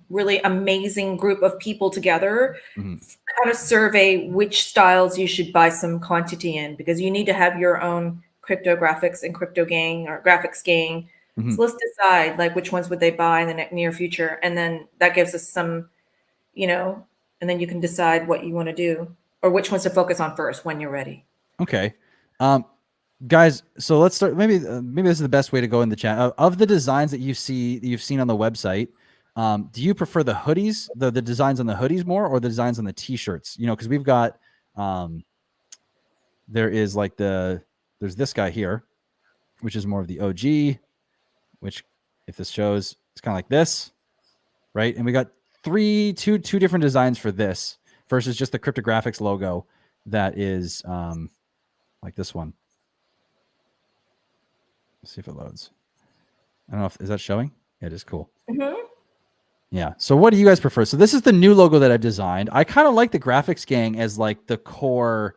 really amazing group of people together, kind of survey which styles you should buy some quantity in, because you need to have your own crypto graphics and crypto gang or graphics gang Mhm. So let's decide like which ones would they buy in the near future, and then that gives us some, you know, and then you can decide what you want to do or which ones to focus on first when you're ready. Okay. Guys, so let's start. Maybe this is the best way to go in the chat. Of the designs that you've seen on the website, do you prefer the hoodies, the designs on the hoodies more, or the designs on the t-shirts? You know, because we've got there is like there's this guy here, which is more of the OG, which if this shows, it's kind of like this, right? And we got two different designs for this versus just the CryptoGRFX logo that is like this one. Let's see if it loads. I don't know if is that showing. Yeah, it is. Cool. Mm-hmm. Yeah. So what do you guys prefer? So this is the new logo that I've designed. I kind of like the graphics gang as like the core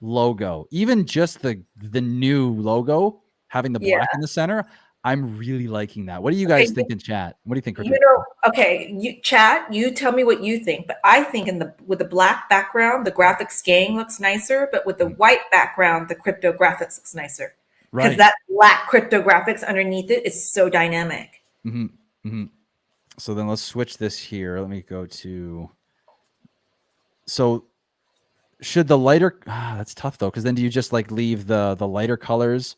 logo. Even just the new logo having the black in the center. I'm really liking that. What do you guys think in chat? What do you think? You know, okay, you chat, you tell me what you think, but I think with the black background, the graphics gang looks nicer, but with the white background, the CryptoGRFX looks nicer. Because Right. that black CryptoGRFX underneath it is so dynamic. Mm-hmm. Mm-hmm. So then let's switch this here. Let me go to. So should the lighter? That's tough though, because then do you just like leave the lighter colors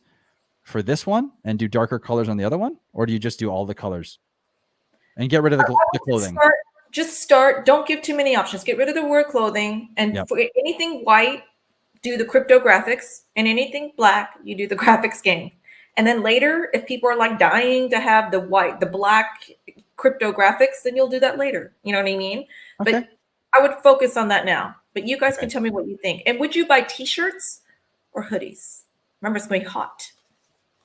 for this one and do darker colors on the other one, or do you just do all the colors and get rid of the clothing? Just start. Don't give too many options. Get rid of the word clothing, and for anything white, do the CryptoGRFX, and anything black, you do the graphics gang. And then later, if people are like dying to have the black CryptoGRFX, then you'll do that later. You know what I mean? Okay. But I would focus on that now. But you guys can tell me what you think. And would you buy t-shirts or hoodies? Remember, it's going to be hot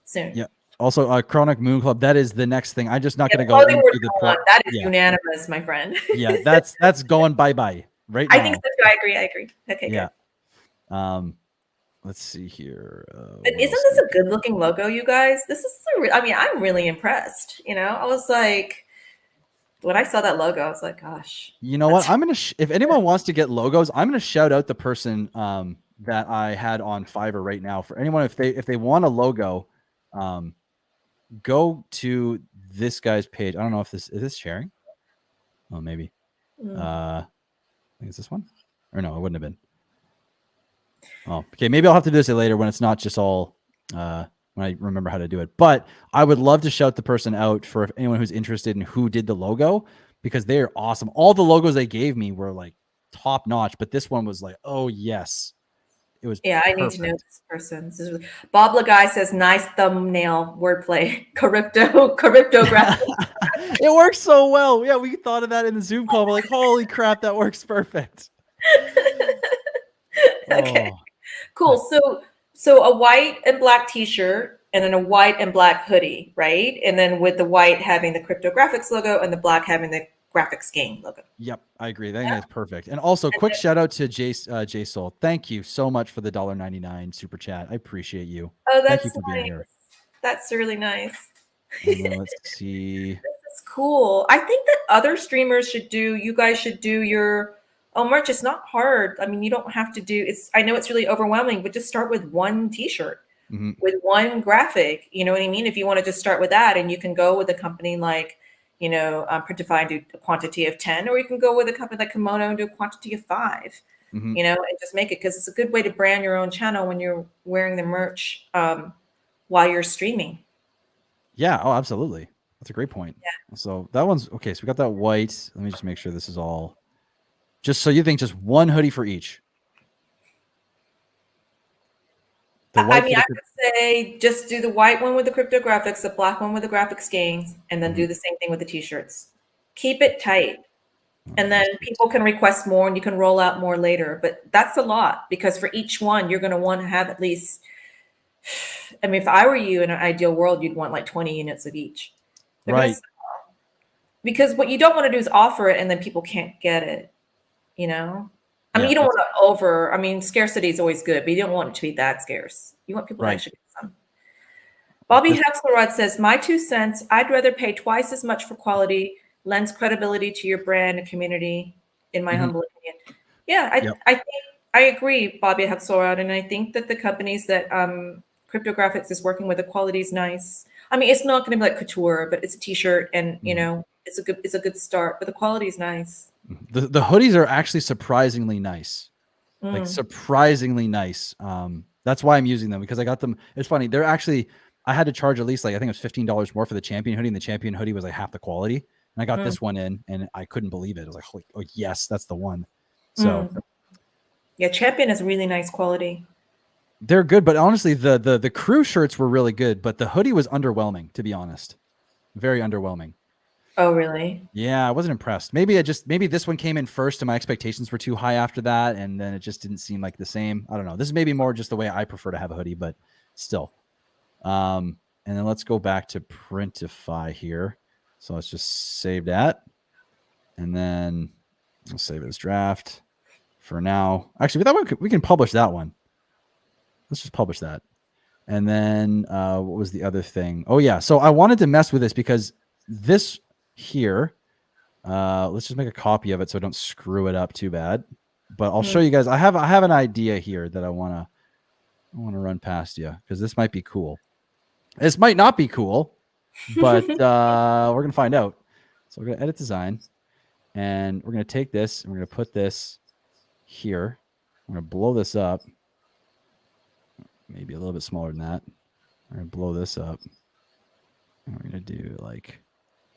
soon. Yeah. Also, Chronic Moon Club. That is the next thing. I'm just not going to go into the plot. That is unanimous, my friend. Yeah, that's going bye-bye right now. I think so too. I agree. Okay, yeah. Good. Let's see here. But isn't this a good-looking logo, you guys? This is I mean, I'm really impressed. You know, I was like, when I saw that logo, I was like, gosh. You know what? I'm gonna if anyone wants to get logos, I'm gonna shout out the person that I had on Fiverr right now. For anyone, if they want a logo, go to this guy's page. I don't know if this is sharing. Oh, maybe. I think it's this one, or no, it wouldn't have been. Oh, okay. Maybe I'll have to do this later when it's not just all when I remember how to do it. But I would love to shout the person out for if anyone who's interested in who did the logo, because they are awesome. All the logos they gave me were like top notch, but this one was like, oh yes, it was. Yeah, I need to know this person. This is really... Bob Lagai says, nice thumbnail wordplay. CryptoGRFX. It works so well. Yeah, we thought of that in the Zoom call. We're like, holy crap, that works perfect. Okay, cool. So a white and black t-shirt and then a white and black hoodie, right? And then with the white having the CryptoGRFX logo and the black having the graphics gang logo. Yep, I agree. I think that's perfect. And also, quick shout out to J Soul. Thank you so much for the $1.99 super chat. I appreciate you. Oh, that's Thank you for being here. That's really nice. And then let's see. This is cool. I think that other streamers should do. You guys should do your merch. It's not hard. I mean, you don't have to do. I know it's really overwhelming, but just start with one T-shirt. With one graphic, you know what I mean? If you want to just start with that, and you can go with a company like, you know, Printify and do a quantity of 10, or you can go with a company like Kimono and do a quantity of 5, you know, and just make it, because it's a good way to brand your own channel when you're wearing the merch while you're streaming. Yeah. Oh, absolutely. That's a great point. Yeah. So that one's okay. So we got that white. Let me just make sure this is all. Just so you think, just one hoodie for each. I mean, I would say just do the white one with the CryptoGRFX, the black one with the graphics gangs, and then do the same thing with the t-shirts. Keep it tight. And then people can request more and you can roll out more later. But that's a lot, because for each one, you're going to want to have at least, I mean, if I were you in an ideal world, you'd want like 20 units of each. Right. Because what you don't want to do is offer it and then people can't get it, you know? I mean, you don't want to I mean, scarcity is always good, but you don't want it to be that scarce. You want people to actually get some. Bobby Hexelrod says, my 2 cents, I'd rather pay twice as much for quality, lends credibility to your brand and community, in my humble opinion. Yeah, I think I agree, Bobby Hexelrod, and I think that the companies that CryptoGRFX is working with. The quality is nice. I mean, it's not going to be like couture, but it's a t-shirt, and you know, it's a good start. But the quality is nice. The hoodies are actually surprisingly nice. Like Mm. surprisingly nice. That's why I'm using them, because I got them. It's funny. They're actually, I had to charge at least like, I think it was $15 more for the Champion hoodie, and the Champion hoodie was like half the quality. And I got this one in, and I couldn't believe it. I was like, oh yes, that's the one. So yeah, Champion is really nice quality. they're good, but honestly, the crew shirts were really good, but the hoodie was underwhelming, to be honest. Very underwhelming. Oh, really? Yeah, I wasn't impressed. Maybe this one came in first and my expectations were too high after that, and then it just didn't seem like the same. I don't know. This is maybe more just the way I prefer to have a hoodie, but still. And then let's go back to Printify here. So let's just save that. And then we'll save it as draft for now. Actually, we can publish that one. Let's just publish that. And then what was the other thing? Oh yeah. So I wanted to mess with this because this here, let's just make a copy of it so I don't screw it up too bad. But I'll show you guys. I have an idea here that I wanna run past you, because this might be cool. This might not be cool, but we're gonna find out. So we're gonna edit design, and we're gonna take this and we're gonna put this here. I'm gonna blow this up. Maybe a little bit smaller than that. We're gonna blow this up. And we're gonna do like,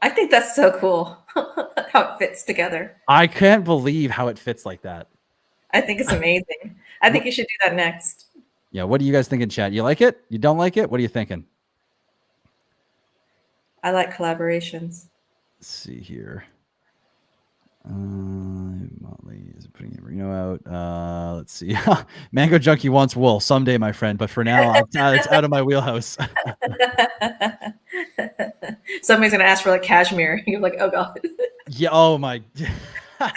I think that's so cool how it fits together. I can't believe how it fits like that. I think it's amazing. I think you should do that next. Yeah, what do you guys think in chat? You like it? You don't like it? What are you thinking? I like collaborations. Let's see here. Motley is putting Reno out. Let's see. Mango Junkie wants wool someday, my friend, but for now, it's out of my wheelhouse. Somebody's gonna ask for like cashmere. You're like, oh god. Yeah. Oh my. That's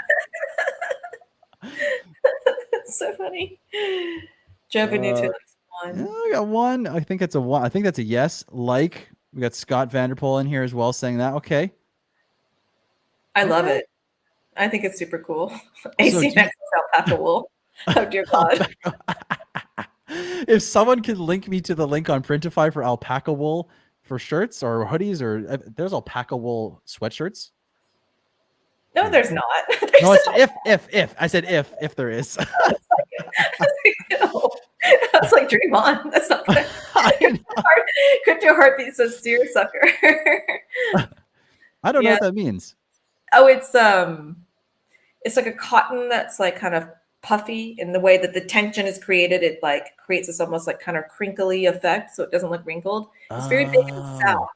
so funny. Joe Benito likes one. Yeah, I got one. I think it's a one. I think that's a yes. Like, we got Scott Vanderpool in here as well saying that. Okay. I love it. I think it's super cool. AC Max alpaca wool. Oh dear God. If someone could link me to the link on Printify for alpaca wool for shirts or hoodies, or there's alpaca wool sweatshirts. No, there's not. No, it's if. I said if there is. No. I was like, dream on. That's not good. Crypto Heartbeat says seersucker. I don't know what that means. Oh, it's like a cotton that's like kind of puffy in the way that the tension is created. It like creates this almost like kind of crinkly effect, so it doesn't look wrinkled. It's very big in the South.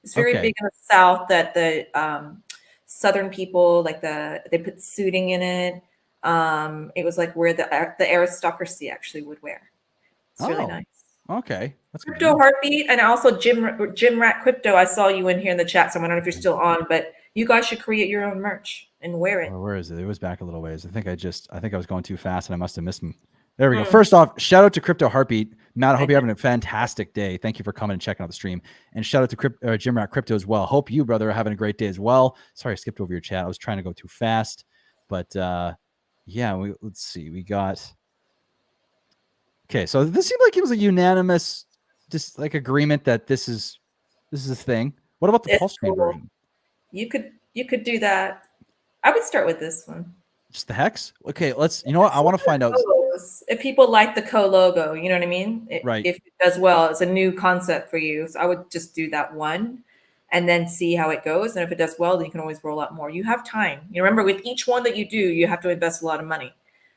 It's very big in the South that the Southern people like they put suiting in it. It was like where the aristocracy actually would wear. It's really nice. Okay, that's good. Crypto Heartbeat, and also Jim Rat Crypto. I saw you in here in the chat, so I don't know if you're still on, but you guys should create your own merch and wear it. Where is it? It was back a little ways. I think I was going too fast and I must have missed him. There we go. First off, shout out to Crypto Heartbeat. Matt, I hope you're having a fantastic day. Thank you for coming and checking out the stream. And shout out to Jim Rat Crypto as well. Hope you, brother, are having a great day as well. Sorry, I skipped over your chat. I was trying to go too fast. But yeah, let's see. We got... Okay, so this seemed like it was a unanimous just like agreement that this is a thing. What about the pulse chain version? You could do that. I would start with this one. Just the hex? Okay, you know what? I want to find out. If people like the logo, you know what I mean? Right. If it does well, it's a new concept for you. So I would just do that one and then see how it goes. And if it does well, then you can always roll out more. You have time. You remember, with each one that you do, you have to invest a lot of money.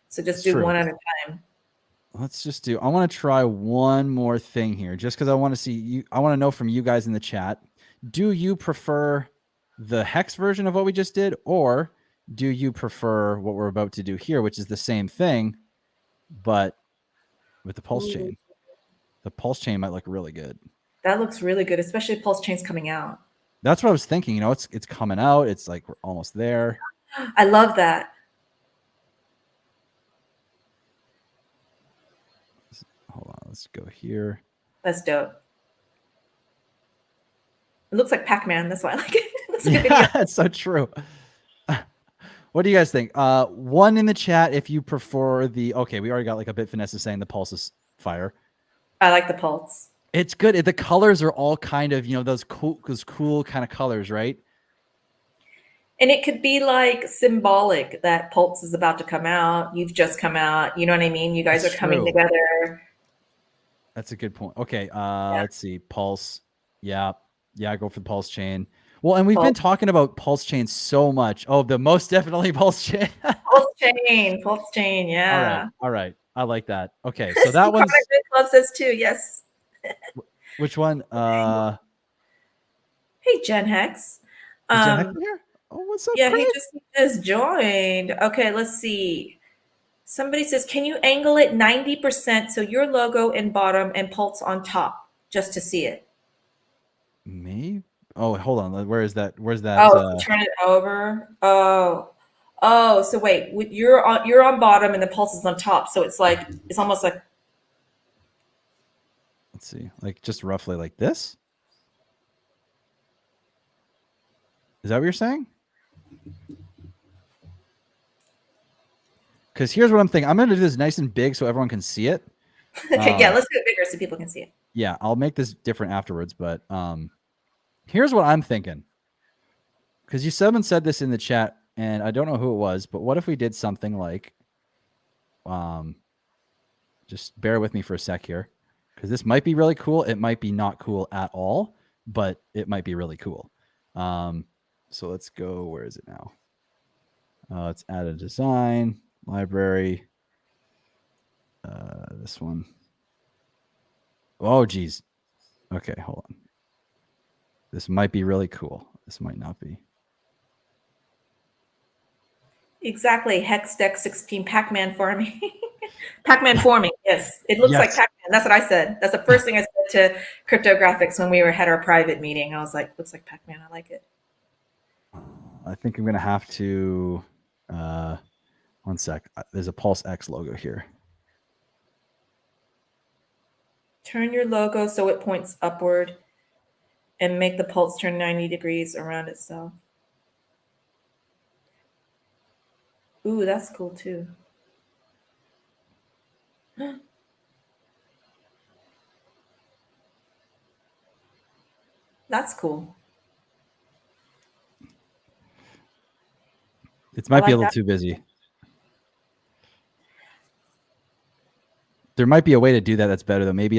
So just do one at a time. Let's just I want to try one more thing here, just because I want to see you. I want to know from you guys in the chat, do you prefer the hex version of what we just did, or do you prefer what we're about to do here, which is the same thing, but with the pulse chain? The pulse chain might look really good. That looks really good, especially if pulse chain's coming out. That's what I was thinking. You know, it's coming out. It's like we're almost there. I love that. Hold on, let's go here. That's dope. It looks like Pac-Man. That's why I like it. That's so true. What do you guys think? One in the chat if you prefer the... Okay, we already got like a bit finesse saying the pulse is fire. I like the pulse. It's good. The colors are all kind of, you know, those cool kind of colors, right? And it could be like symbolic that Pulse is about to come out. You've just come out. You know what I mean? You guys That's are coming true. together. That's a good point. Okay. Yeah. Let's see. Pulse. Yeah. Yeah. I go for the pulse chain. Well, and we've been Pulse, talking about pulse chain so much. Oh, the most definitely pulse chain. pulse chain. Pulse chain. All right. Yeah. All right. I like that. Okay. So that Steve Connor one's Club says too. Yes. which one? Hey, Gen Hex. Is Jen Heck Um, here? Oh, what's up, yeah, Chris? he just joined. Okay, let's see. Somebody says, can you angle it 90% so your logo in bottom and Pulse on top, just to see it? Me? Oh, hold on. Where is that? Where's that? Oh, so turn it over. Oh. So wait, you're on bottom and the Pulse is on top. So it's almost like Let's see. Like just roughly like this? Is that what you're saying? Because here's what I'm thinking. I'm going to do this nice and big so everyone can see it. okay. Yeah, let's do it bigger so people can see it. Yeah, I'll make this different afterwards. But here's what I'm thinking. Because someone said this in the chat, and I don't know who it was, but what if we did something like, just bear with me for a sec here, because this might be really cool. It might be not cool at all, but it might be really cool. So let's go. Where is it now? Let's add a design library. This one. Oh, geez. Okay, hold on. This might be really cool. This might not be. Exactly. Hex Deck 16 Pac-Man farming. Pac-Man forming. Yes. It looks like Yes. Pac-Man. That's what I said. That's the first thing I said to CryptoGRFX when we had our private meeting. I was like, looks like Pac-Man. I like it. I think I'm going to have to, one sec. There's a Pulse X logo here. Turn your logo so it points upward and make the pulse turn 90 degrees around itself. Ooh, that's cool too. That's cool. It might be a like little that. too busy. There might be a way to do that that's better though. Maybe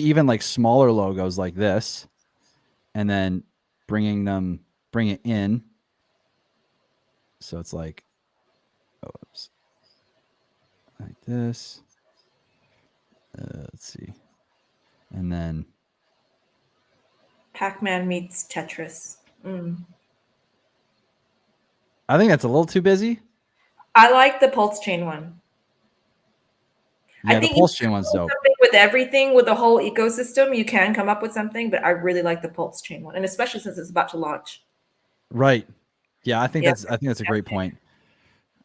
even like smaller logos like this, and then bring it in. So it's like, oops, like this. Let's see. And then Pac-Man meets Tetris. I think that's a little too busy. I like the pulse chain one. Yeah, I think the pulse chain one's dope. with everything, with the whole ecosystem, you can come up with something, but I really like the pulse chain one, and especially since it's about to launch. Right. Yeah, I think Yeah. that's a great point.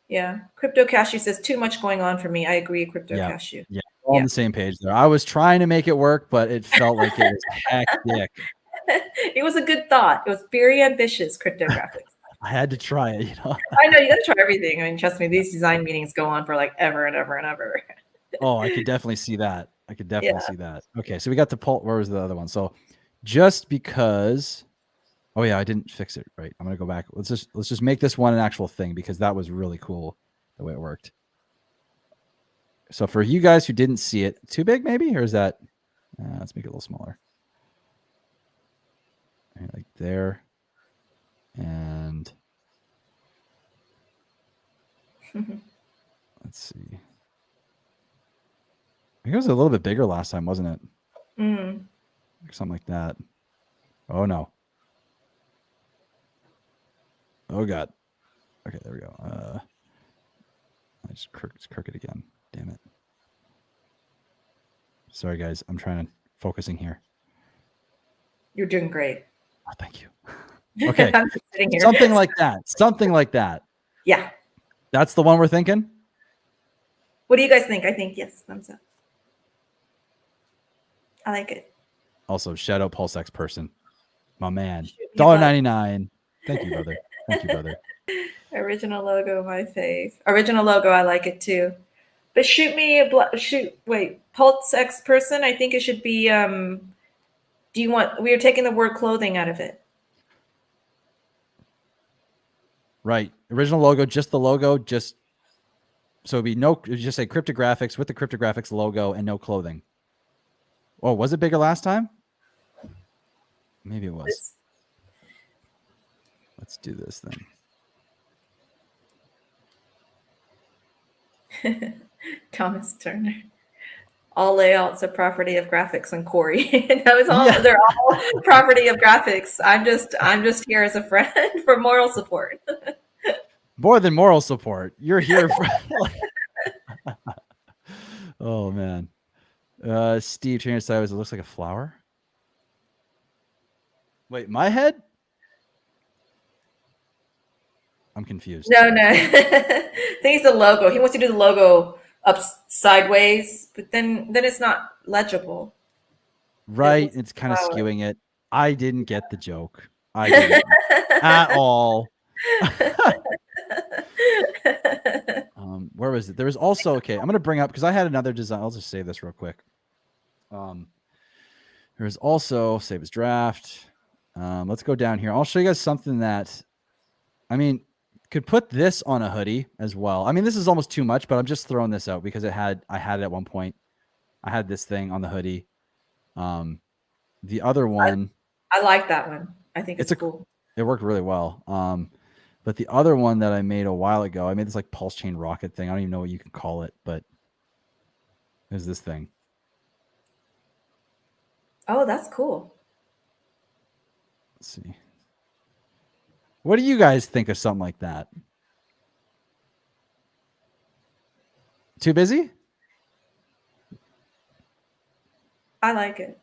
Yeah. Crypto Cashew says too much going on for me. I agree, Crypto Yeah. Cashew. Yeah. All on the same page there. I was trying to make it work, but it felt like it was hectic. It was a good thought. It was very ambitious, CryptoGRFX. I had to try it, you know. I know you got to try everything. I mean, trust me, these design meetings go on for like ever and ever and ever. Oh, I could definitely see that. I could definitely Yeah. see that. Okay, so we got the pulse. Where was the other one? So just because, oh yeah, I didn't fix it right. I'm gonna go back. Let's just make this one an actual thing because that was really cool the way it worked. So for you guys who didn't see it, too big maybe, or is that? Let's make it a little smaller. Right, like there, and let's see. I think it was a little bit bigger last time, wasn't it? Or something like that. Oh no. Oh god. Okay, there we go. I just crooked again. Damn it. Sorry guys, I'm trying to focusing here. You're doing great. Oh, thank you. Okay. I'm just sitting here. Something like that. Something like that. Yeah. That's the one we're thinking? What do you guys think? I think yes, thumbs up. I like it. Also, shout out Pulse X person. My man. Shoot me a buck. $1.99. Thank you, brother. Thank you, brother. Original logo, my fave. Original logo, I like it too. But shoot me a wait, Pulse X person. I think it should be. Do you want? We are taking the word clothing out of it. Right. Original logo, just the logo, just so it'd be no. It'd just say CryptoGRFX with the CryptoGRFX logo and no clothing. Oh, was it bigger last time? Maybe it was. Let's do this then. Thomas Turner. All layouts are property of graphics and Corey. That was all. Yeah. They're all property of graphics. I'm just here as a friend for moral support. More than moral support. You're here for. Oh man. Steve changing sideways. It looks like a flower. Wait, my head? I'm confused. No. I think it's the logo. He wants to do the logo up sideways, but then it's not legible. Right. It's kind of skewing it. I didn't get the joke. I didn't at all. Where was it? There was also, okay, I'm going to bring up, because I had another design. I'll just save this real quick. There was also, save as draft. Let's go down here. I'll show you guys something that, I mean, could put this on a hoodie as well. I mean, this is almost too much, but I'm just throwing this out because I had it at one point. I had this thing on the hoodie. The other one, I like that one. I think it's cool. It worked really well. But the other one that I made a while ago, I made this like pulse chain rocket thing. I don't even know what you can call it, but there's this thing. Oh, that's cool. Let's see. What do you guys think of something like that? Too busy? I like it.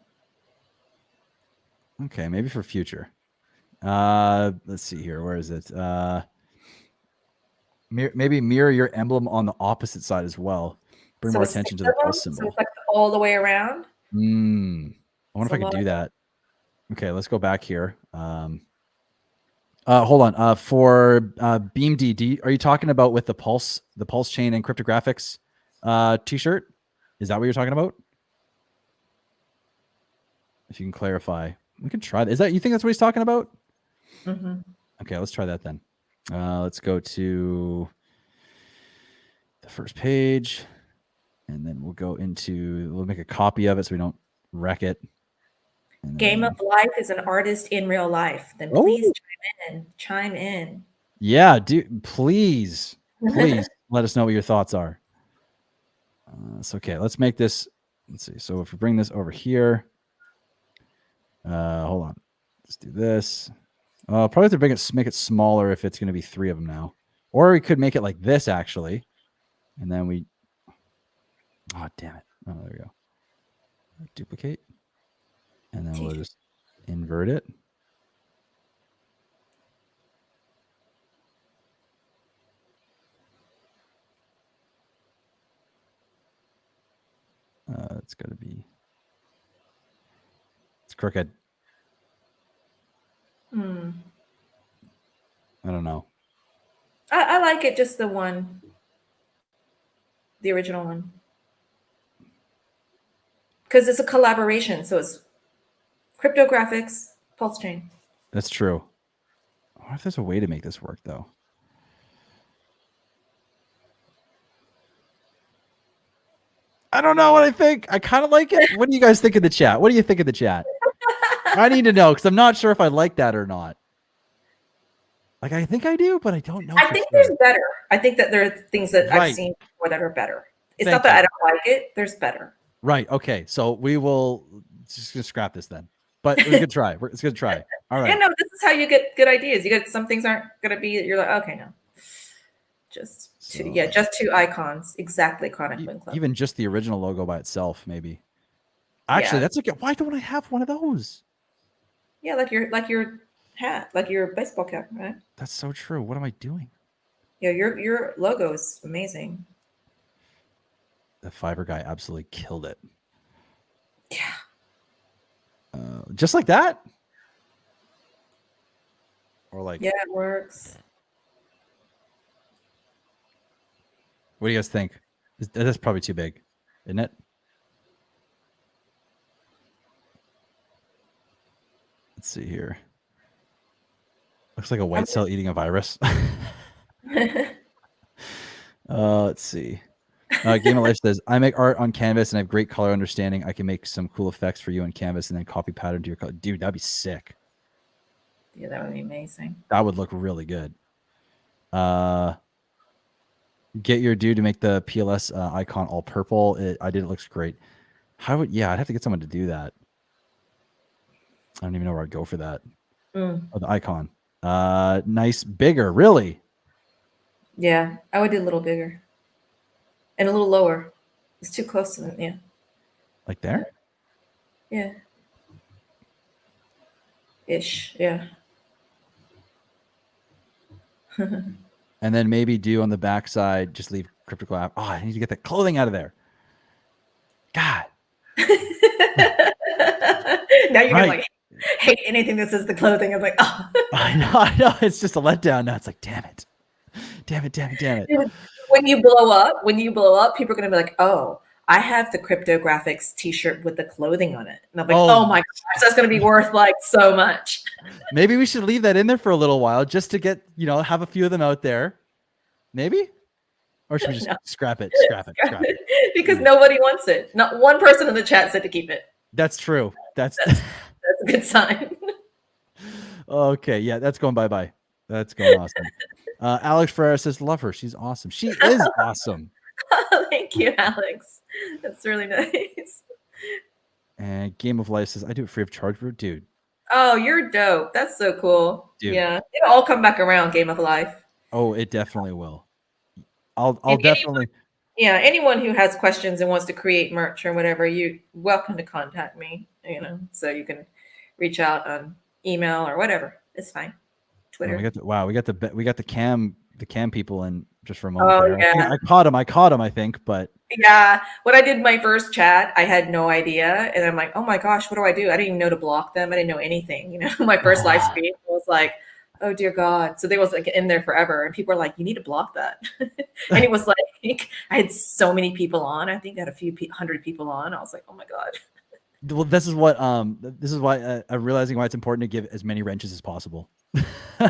Okay, maybe for future. Let's see here. Where is it? Maybe mirror your emblem on the opposite side as well. Bring more attention to the pulse symbol. So it's like all the way around. I wonder if I could do that. Okay, let's go back here. Hold on. For BeamD, are you talking about with the pulse chain and CryptoGRFX t-shirt? Is that what you're talking about? If you can clarify, we can try that. Is that, you think that's what he's talking about? Mm-hmm. Okay, let's try that then. Let's go to the first page, and then we'll go into, we'll make a copy of it so we don't wreck it. Game of Life is an artist in real life. Then please chime in. Yeah, please let us know what your thoughts are. It's okay. Let's make this. Let's see. So if we bring this over here, hold on. Let's do this. Probably have to make it smaller if it's going to be 3 of them now, or we could make it like this actually, and then we. Oh damn it! Oh, there we go. Duplicate, and then we'll just invert it. It's got to be. It's crooked. I don't know. I like it, just the one. The original one. Because it's a collaboration. So it's CryptoGRFX, Pulse Chain. That's true. I wonder if there's a way to make this work, though. I don't know what I think. I kind of like it. What do you guys think in the chat? What do you think in the chat? I need to know because I'm not sure if I like that or not. Like, I think I do, but I don't know. I think there's better. I think that there are things that I've seen before that are better. It's not that I don't like it. There's better. Right. Okay. So we will just gonna scrap this then. But it's a good try. It's a good try. All right. Yeah, no, this is how you get good ideas. You get some things aren't gonna be. You're like, okay, no. Just two icons, exactly. Chronic Wing Club. Even just the original logo by itself, maybe. Actually, that's okay. Why don't I have one of those? Yeah, like your hat, like your baseball cap, right? That's so true. What am I doing? Yeah, your logo is amazing. The Fiverr guy absolutely killed it. Yeah. Just like that? Or like... Yeah, it works. What do you guys think? That's probably too big, isn't it? Let's see here. Looks like a white cell eating a virus. Let's see. Game of Life says, I make art on canvas and I have great color understanding. I can make some cool effects for you on canvas and then copy pattern to your color. Dude, that'd be sick. Yeah, that would be amazing. That would look really good. Get your dude to make the PLS icon all purple. I did. It looks great. I'd have to get someone to do that. I don't even know where I'd go for that. Oh, the icon. Nice, bigger, really. Yeah, I would do a little bigger and a little lower. It's too close to them. Yeah. Like there? Yeah. Ish. Yeah. And then maybe do on the backside, just leave cryptical app. Oh, I need to get that clothing out of there. God. Now you're gonna like hate anything that says the clothing. I'm like, oh. I know. It's just a letdown now. It's like, damn it. When you blow up, people are gonna be like, oh, I have the CryptoGRFX t-shirt with the clothing on it. And I'm like, oh my gosh, that's gonna be worth like so much. Maybe we should leave that in there for a little while just to get, have a few of them out there. Maybe? Or should we just scrap it? Scrap it. Because nobody wants it. Not one person in the chat said to keep it. That's true. That's a good sign. Okay. Yeah, that's going bye-bye. That's going awesome. Alex Ferreira says, love her. She's awesome. She is awesome. Thank you, Alex. That's really nice. And Game of Life says, I do it free of charge, dude. Oh, you're dope. That's so cool. Dude. Yeah. It'll all come back around, Game of Life. Oh, it definitely will. I'll definitely. Anyone who has questions and wants to create merch or whatever, you're welcome to contact me, so you can reach out on email or whatever. It's fine. Twitter. We got the cam people in just for a moment. Oh, there. yeah. I caught him, I think, but yeah, when I did my first chat, I had no idea, and I'm like, oh my gosh, what do? I didn't even know to block them. I didn't know anything. My first live stream was like, oh dear God. So they was like in there forever, and people are like, you need to block that. And it was like, I had so many people on. I think I had a few hundred people on. I was like, oh my God. Well, this is why I'm realizing why it's important to give as many wrenches as possible.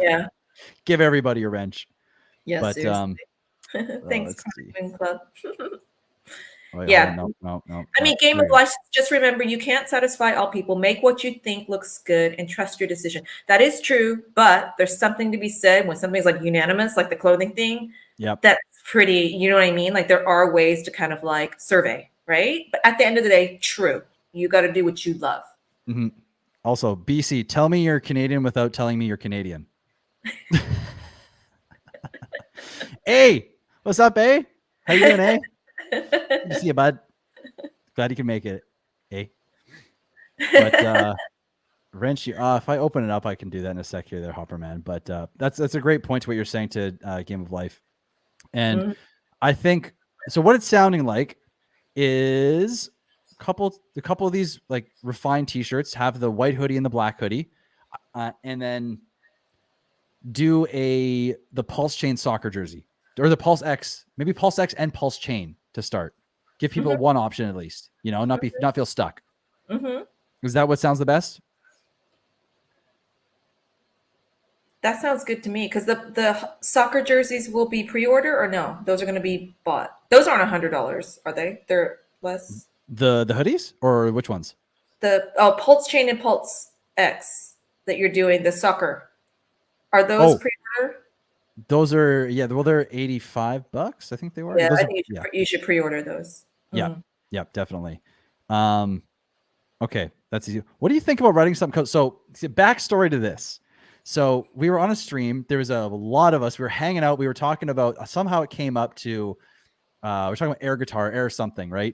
Yeah. Give everybody a wrench. Yes. But thanks, Club. Wait, yeah. No. I mean, Game of Life, just remember, you can't satisfy all people. Make what you think looks good and trust your decision. That is true, but there's something to be said when something's like unanimous, like the clothing thing. Yep. That's pretty, you know what I mean? Like there are ways to kind of like survey, right? But at the end of the day, true. You got to do what you love. Mm-hmm. Also, BC, tell me you're Canadian without telling me you're Canadian. Hey, what's up, eh? How you doing, eh? Good to see you, bud. Glad you can make it, eh? But wrench, if I open it up, I can do that in a sec here, there, Hopper Man. But that's a great point to what you're saying to Game of Life, and I think so. What it's sounding like is a couple of these like refined T-shirts have the white hoodie and the black hoodie, and then do the Pulse Chain soccer jersey or the Pulse X, maybe Pulse X and Pulse Chain to start. Give people one option at least, not feel stuck. Is that what sounds the best? That sounds good to me, because the soccer jerseys will be pre-order or no? Those are going to be bought. Those aren't $100, are they? They're less. The hoodies or which ones? The Pulse Chain and Pulse X that you're doing, the soccer. Are those pre-order? Those are, well, they're $85. I think they were. Yeah, I think you should pre-order those. Yeah, definitely. Okay, that's easy. What do you think about writing something? So, backstory to this. So we were on a stream. There was a lot of us. We were hanging out. We were talking about, somehow it came up to, we're talking about air guitar, air something, right?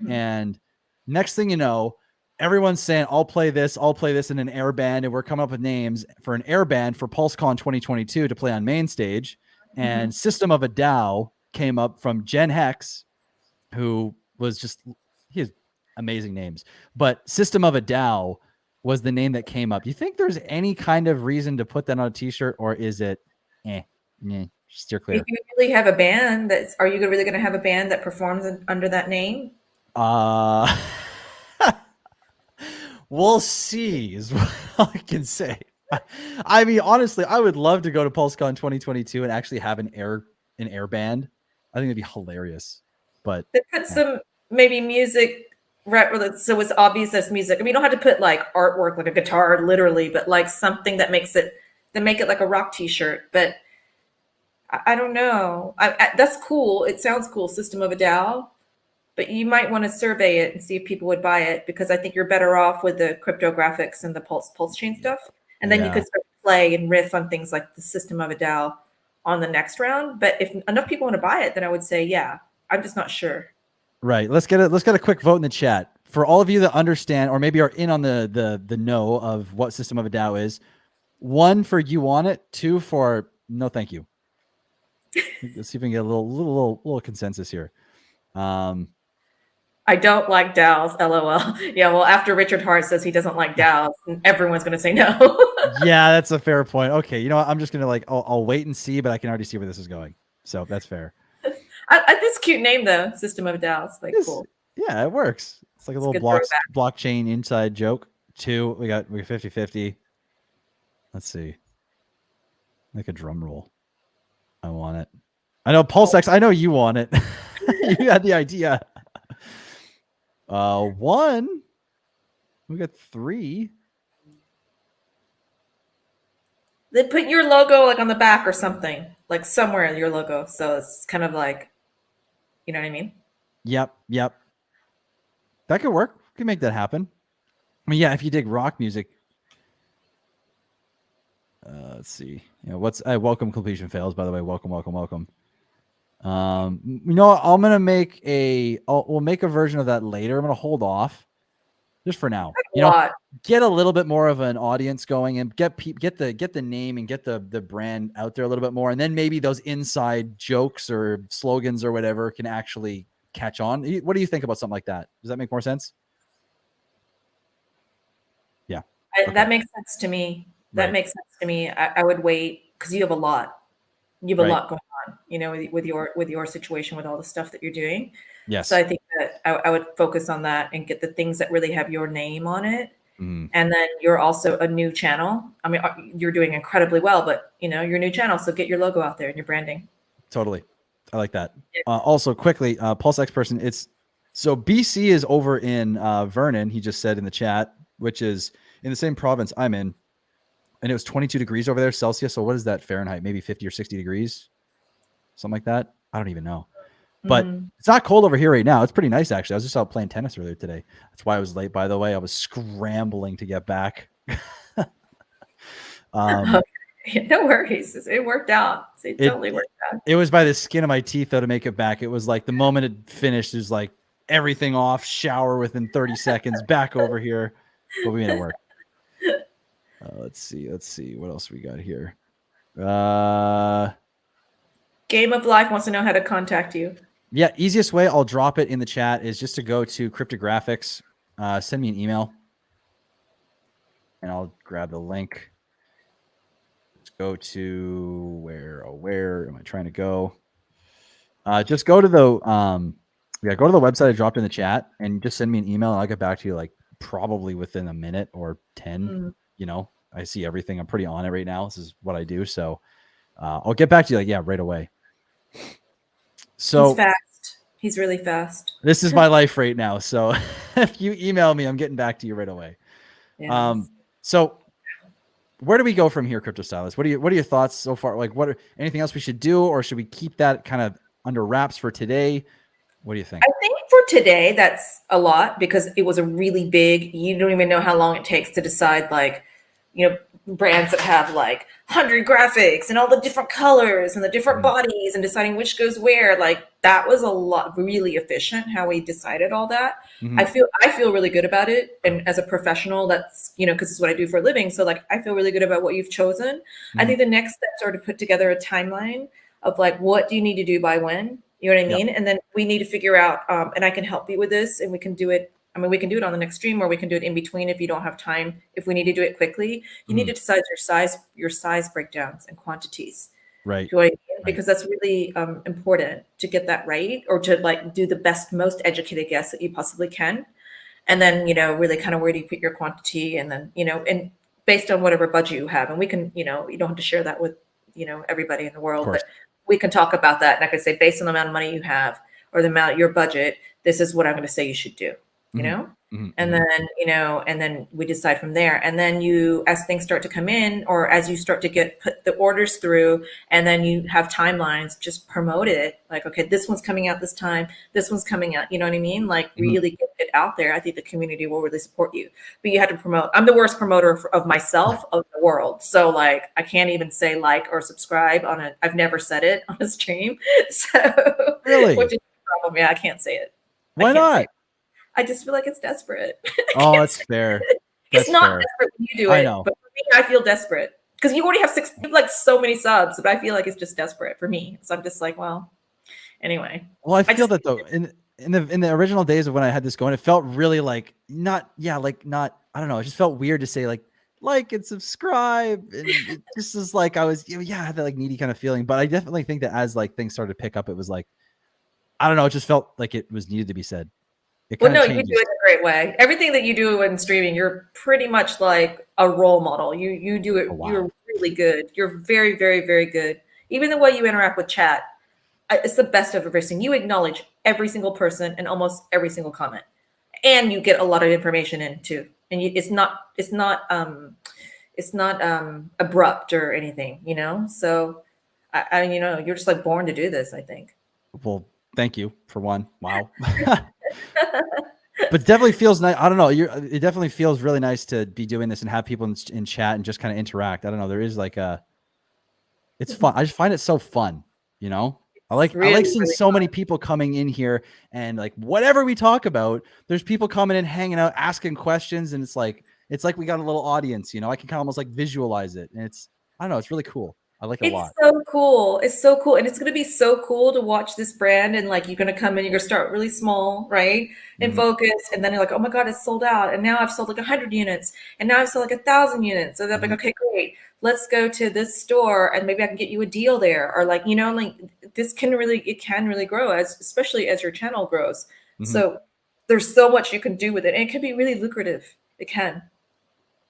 And next thing you know, everyone's saying, I'll play this in an air band. And we're coming up with names for an air band for PulseCon 2022 to play on main stage. And System of a Dow came up from Jen Hex, who was he has amazing names, but System of a Dow was the name that came up. You think there's any kind of reason to put that on a T-shirt, or is it steer If clear. you really have a band, are you really going to have a band that performs under that name? We'll see is what I can say. I mean, honestly, I would love to go to PulseCon 2022 and actually have an air band. I think it'd be hilarious. But They put some maybe music right so it's obvious as music. I mean, you don't have to put like artwork, like a guitar, literally, but like something that makes it make it like a rock T-shirt. But I don't know. That's cool. It sounds cool, System of a Down. But you might want to survey it and see if people would buy it, because I think you're better off with the cryptographics and the pulse chain stuff. And then you could start to play and riff on things like the System of a Down on the next round. But if enough people want to buy it, then I would say, yeah. I'm just not sure. Right. Let's get a quick vote in the chat. For all of you that understand or maybe are in on the know of what System of a Down is, 1 for you want it, 2 for no thank you. Let's see if we can get a little consensus here. I don't like DAOs, LOL. Yeah, well, after Richard Hart says he doesn't like DAOs, everyone's going to say no. Yeah, that's a fair point. Okay, you know what? I'm just going to I'll wait and see, but I can already see where this is going. So that's fair. This cute name, though, System of a Down. Like, cool. Yeah, it works. It's like a little blockchain inside joke. 2, we got 50-50. Let's see. Like a drum roll. I want it. I know PulseX. I know you want it. You had the idea. 1. We got 3. Then put your logo like on the back or something, like somewhere in your logo. So it's kind of like, you know what I mean? Yep. That could work. We can make that happen. I mean, yeah, if you dig rock music. Let's see. You know, welcome completion fails, by the way. Welcome. You know what? I'm gonna make we'll make a version of that later. I'm gonna hold off just for now. You know, get a little bit more of an audience going and get the name and get the brand out there a little bit more, and then maybe those inside jokes or slogans or whatever can actually catch on. What do you think about something like that? Does that make more sense? Yeah, that makes sense to me. That makes sense to me. I would wait because you have a lot. You have a lot going on, you know, with your situation, with all the stuff that you're doing. Yes. So I think that I would focus on that and get the things that really have your name on it. Mm-hmm. And then you're also a new channel. I mean, you're doing incredibly well, but you know, you're a new channel. So get your logo out there and your branding. Totally. I like that. Yeah. Also quickly, PulseX person, so BC is over in Vernon. He just said in the chat, which is in the same province I'm in. And it was 22 degrees over there Celsius. So what is that Fahrenheit? Maybe 50 or 60 degrees, something like that. I don't even know. But it's not cold over here right now. It's pretty nice, actually. I was just out playing tennis earlier today. That's why I was late, by the way. I was scrambling to get back. Okay. No worries. It worked out. It totally worked out. It was by the skin of my teeth, though, to make it back. It was like the moment it finished, it was like everything off, shower within 30 seconds, back over here. But we made it work. Let's see. What else we got here? Game of Life wants to know how to contact you. Yeah, easiest way, I'll drop it in the chat, is just to go to KoryptoGRFX, send me an email, and I'll grab the link. Let's go to where am I trying to go? Just go to the go to the website I dropped in the chat, and just send me an email, and I'll get back to you like probably within a minute or 10. You know, I see everything. I'm pretty on it right now. This is what I do, so I'll get back to you right away. So he's fast. He's really fast. This is my life right now. So if you email me, I'm getting back to you right away. Yes. So where do we go from here, Korypto Stylist? What are your thoughts so far? Like, anything else we should do, or should we keep that kind of under wraps for today? What do you think? I think for today, that's a lot, because it was a really big, you don't even know how long it takes to decide, like, you know, brands that have like 100 graphics and all the different colors and the different bodies and deciding which goes where. Like, that was a lot, really efficient how we decided all that. I feel really good about it. And as a professional, that's, you know, because it's what I do for a living. So like, I feel really good about what you've chosen. I think the next steps are to put together a timeline of like, what do you need to do by when? You know what I mean? And then we need to figure out, and I can help you with this, and we can do it. I mean, we can do it on the next stream, or we can do it in between if you don't have time. If we need to do it quickly, you need to decide your size breakdowns and quantities. Right. You know what I mean? because that's really important to get that right, or to like do the best, most educated guess that you possibly can. And then, really kind of where do you put your quantity, and then, and based on whatever budget you have. And we can, you don't have to share that with, everybody in the Of world, course. but we can talk about that. And I could say, based on the amount of money you have or the amount, your budget, this is what I'm going to say you should do, and then, and then we decide from there. And then as things start to come in, or as you start to put the orders through, and then you have timelines, just promote it. Like, okay, this one's coming out this time. This one's coming out. You know what I mean? Like, really get it out there. I think the community will really support you, but you have to promote. I'm the worst promoter of myself of the world. So like, I can't even say like or subscribe I've never said it on a stream. So Really? which is the problem. Yeah, I can't say it. Why not? I just feel like it's desperate. Oh, that's fair. It's not desperate when you do it. I know. But for me, I feel desperate because you already have like so many subs, but I feel like it's just desperate for me. So I'm just like, well, anyway. Well, I feel that though in the original days of when I had this going, it felt really like I don't know. It just felt weird to say like and subscribe, and it just was like I had that like needy kind of feeling. But I definitely think that as like things started to pick up, it was like, I don't know, it just felt like it was needed to be said. Well, no, you do it in a great way. Everything that you do in streaming, you're pretty much like a role model. You do it. Oh, wow. You're really good. You're very, very, very good. Even the way you interact with chat, it's the best I've ever seen. You acknowledge every single person and almost every single comment, and you get a lot of information in too. And it's not abrupt or anything, So, you're just like born to do this, I think. Well, thank you for one. Wow. But definitely feels nice. I don't know. It definitely feels really nice to be doing this and have people in chat and just kind of interact. I don't know. There is like it's fun. I just find it so fun. I like seeing so many people coming in here, and like whatever we talk about, there's people coming in, hanging out, asking questions, and it's like we got a little audience. I can kind of almost like visualize it, and I don't know. It's really cool. I like it a lot. It's so cool. It's so cool. And it's going to be so cool to watch this brand. And like, you're going to come in, you're going to start really small, right? And focus. And then you're like, oh my God, it's sold out. And now I've sold like 100 units. And now I've sold like 1,000 units. So they're like, okay, great. Let's go to this store and maybe I can get you a deal there. Or like, like this can really grow, especially as your channel grows. So there's so much you can do with it. And it can be really lucrative. It can.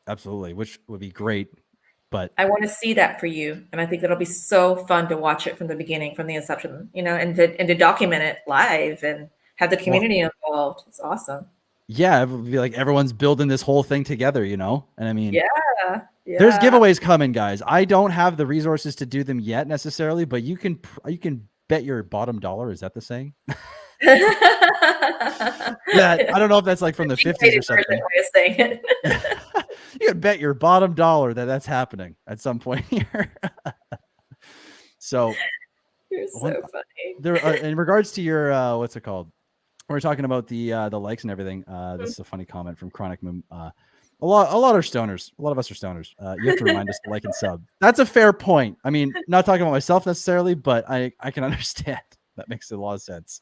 Absolutely. Which would be great. But I want to see that for you. And I think that'll be so fun to watch it from the beginning, from the inception, and to document it live and have the community involved. It's awesome. Yeah. It would be like everyone's building this whole thing together, And I mean, yeah. There's giveaways coming, guys. I don't have the resources to do them yet necessarily, but you can bet your bottom dollar. Is that the saying? Yeah, I don't know if that's like from the 50s or something. You can bet your bottom dollar that's happening at some point here. So you're so funny. There, in regards to your what's it called? We're talking about the likes and everything. This is a funny comment from Chronic Moon. A lot are stoners. A lot of us are stoners. You have to remind us to like and sub. That's a fair point. I mean, not talking about myself necessarily, but I can understand. That makes a lot of sense.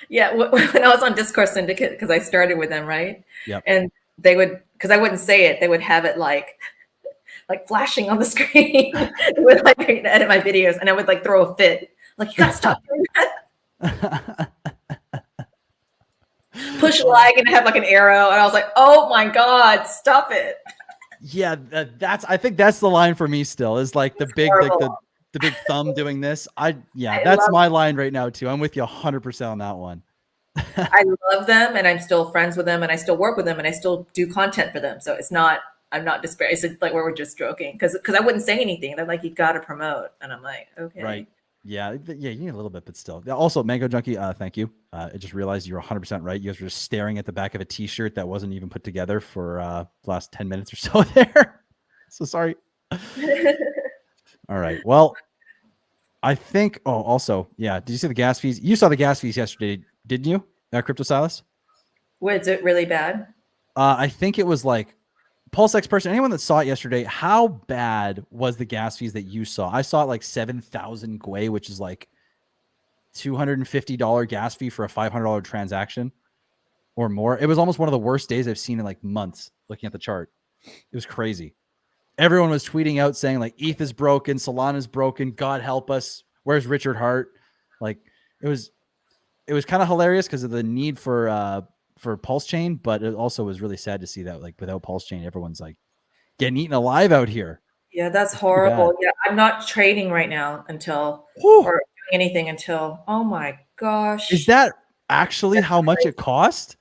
Yeah, when I was on Discord Syndicate, because I started with them, right? Yep. And they would, because I wouldn't say it, they would have it like flashing on the screen. They would like edit my videos, and I would like throw a fit. Like, you gotta stop doing that. Push like and have like an arrow, and I was like, oh my God, stop it. Yeah, I think that's the line for me still, is like the big the big thumb doing this. That's my line right now too. I'm with you 100% on that one. I love them, and I'm still friends with them, and I still work with them, and I still do content for them. So I'm not despair. It's like we're just joking because I wouldn't say anything. They're like, you got to promote, and I'm like, okay, right. Yeah, you need a little bit, but still. Also, Mango Junkie, thank you. I just realized you're 100% right. You guys were just staring at the back of a T-shirt that wasn't even put together for the last 10 minutes or so there. So sorry. All right. Well, I think. Oh, also, yeah. Did you see the gas fees? You saw the gas fees yesterday, didn't you? Korypto Stylist. Was it really bad? I think it was like PulseX person. Anyone that saw it yesterday, how bad was the gas fees that you saw? I saw it like 7,000 Gwei, which is like $250 gas fee for a $500 transaction or more. It was almost one of the worst days I've seen in like months. Looking at the chart, it was crazy. Everyone was tweeting out saying like ETH is broken, Solana's broken. God help us. Where's Richard Hart? Like it was kind of hilarious because of the need for Pulse Chain, but it also was really sad to see that like without Pulse Chain, everyone's like getting eaten alive out here. Yeah, that's It's too bad. horrible. Yeah, I'm not trading right now until Whew. or doing anything until. Oh my gosh. Is that actually how much it cost?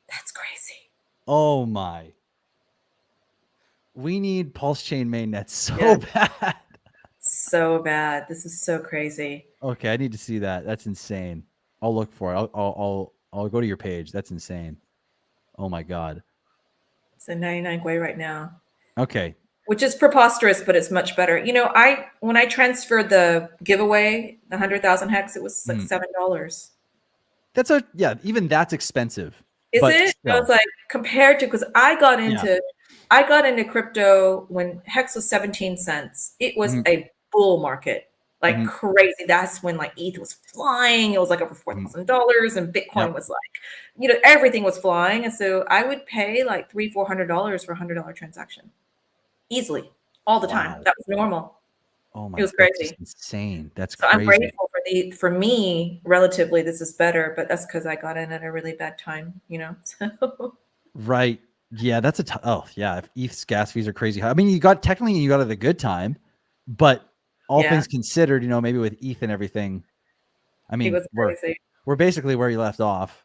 That's crazy. Oh my. We need Pulse Chain mainnet so bad. So bad. This is so crazy. Okay, I need to see that. That's insane. I'll look for it. I'll go to your page. That's insane. Oh my god. It's a 99 Gwei right now. Okay. Which is preposterous, but it's much better. You know, when I transferred the giveaway, the 100,000 hex, it was like $7. That's even that's expensive. Is it? Still. I was like, compared to, because I got into crypto when hex was 17 cents. It was a bull market, like crazy. That's when like ETH was flying. It was like over $4,000, and Bitcoin was like, you know, everything was flying. And so I would pay like $300-400 for a $100 transaction, easily, all the time. That was normal. Oh my! It was crazy. Insane. That's so crazy. I'm grateful for me, relatively, this is better, but that's because I got in at a really bad time, you know. So. Right. Yeah, that's if ETH's gas fees are crazy high. I mean, you got at a good time, but all things considered, you know, maybe with ETH and everything, I mean, we're basically where you left off.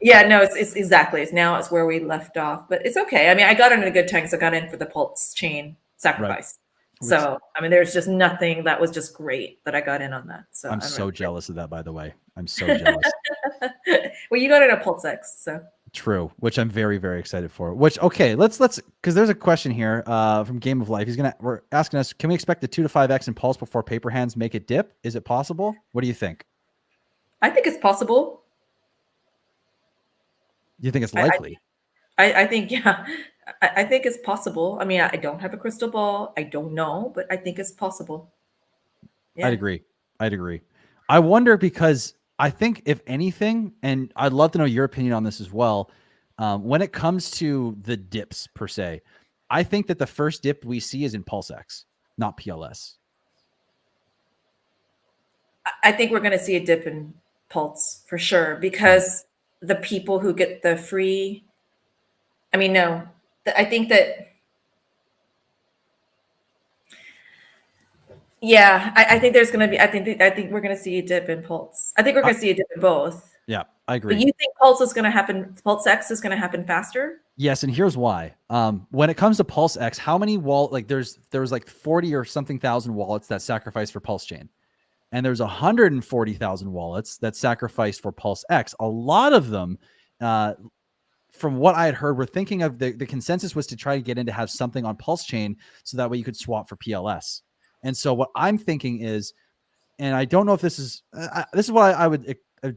Yeah, no, it's exactly. It's where we left off, but it's okay. I mean, I got in at a good time, so I got in for the Pulse Chain sacrifice. Right. So, I mean, there's just nothing that was just great that I got in on that. So I'm so jealous of that, by the way. I'm so jealous. Well, you got in a Pulse X, so. True, which I'm very, very excited for. Which, okay, let's because there's a question here from Game of Life. We're asking us, can we expect the 2 to 5x in Pulse before paper hands make it dip? Is it possible? What do you think? I think it's possible. You think it's likely? I think, yeah. I think it's possible. I mean, I don't have a crystal ball. I don't know, but I think it's possible. Yeah. I'd agree. I wonder because I think if anything, and I'd love to know your opinion on this as well, when it comes to the dips per se, I think that the first dip we see is in PulseX, not PLS. I think we're going to see a dip in Pulse for sure, because the people who get the free, I mean, no, I think that, yeah, I think there's going to be, I think we're going to see a dip in Pulse. I think we're going to see a dip in both. Yeah, I agree. But you think Pulse is going to happen, Pulse X is going to happen faster? Yes, and here's why. When it comes to Pulse X, how many there was like 40 or something thousand wallets that sacrificed for Pulse Chain. And there's 140,000 wallets that sacrificed for Pulse X. A lot of them, from what I had heard, were thinking of the consensus was to try to get in to have something on Pulse Chain so that way you could swap for PLS. And so what I'm thinking is, and I don't know if this is what I would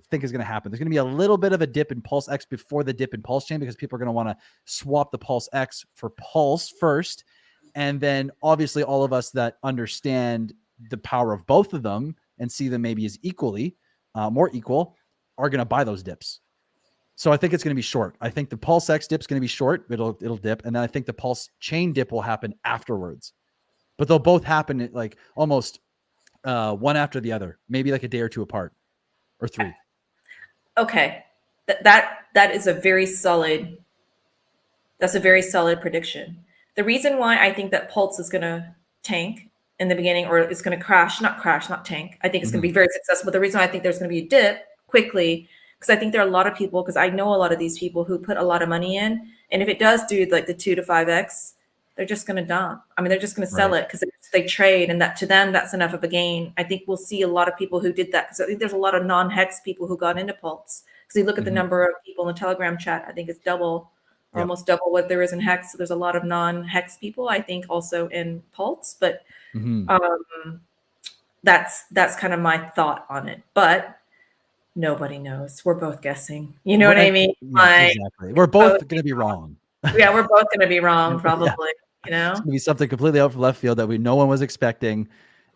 think is going to happen. There's going to be a little bit of a dip in Pulse X before the dip in Pulse Chain, because people are going to want to swap the Pulse X for Pulse first. And then obviously all of us that understand the power of both of them and see them maybe as equally, more equal, are going to buy those dips. So I think it's going to be short. I think the Pulse X dip is going to be short. It'll dip. And then I think the Pulse Chain dip will happen afterwards. But they'll both happen at like almost one after the other, maybe like a day or two apart, or 3. Okay. That is a very solid, that's a very solid prediction. The reason why I think that Pulse is going to tank in the beginning, or it's going to not tank. I think it's going to be very successful. But the reason why I think there's going to be a dip quickly, because I think there are a lot of people, because I know a lot of these people who put a lot of money in. And if it does do like the 2 to 5x, they're just going to dump. I mean, they're just going to sell it because they trade, and that to them, that's enough of a gain. I think we'll see a lot of people who did that, because I think there's a lot of non-hex people who got into Pulse. Because you look at the number of people in the Telegram chat, I think it's double or almost double what there is in Hex. So there's a lot of non-Hex people, I think, also in Pulse. But that's kind of my thought on it. But nobody knows. We're both guessing. You know what I mean? Yeah, exactly. We're both going to be wrong. Yeah, we're both going to be wrong, probably. You know, it's going to be something completely out from left field that no one was expecting.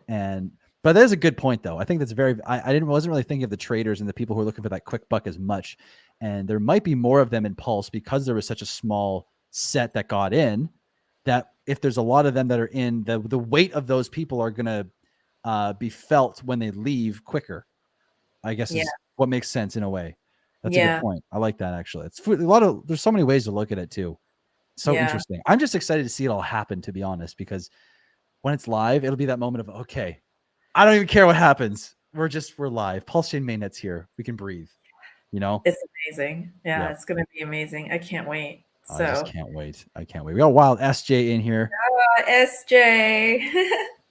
But that is a good point, though. I think that's wasn't really thinking of the traders and the people who are looking for that quick buck as much. And there might be more of them in Pulse because there was such a small set that got in, that if there's a lot of them that are in, the weight of those people are going to be felt when they leave quicker, I guess Yeah. is what makes sense in a way. That's a Yeah. good point. I like that actually. It's a lot of, there's so many ways to look at it too. So Yeah. interesting. I'm just excited to see it all happen, to be honest, because when it's live, it'll be that moment of, okay, I don't even care what happens. We're live. Pulse chain mainnet's here. We can breathe, you know? It's amazing. Yeah, Yep. it's going to be amazing. I can't wait. I just So, can't wait. I can't wait. We got Wild SJ in here. SJ.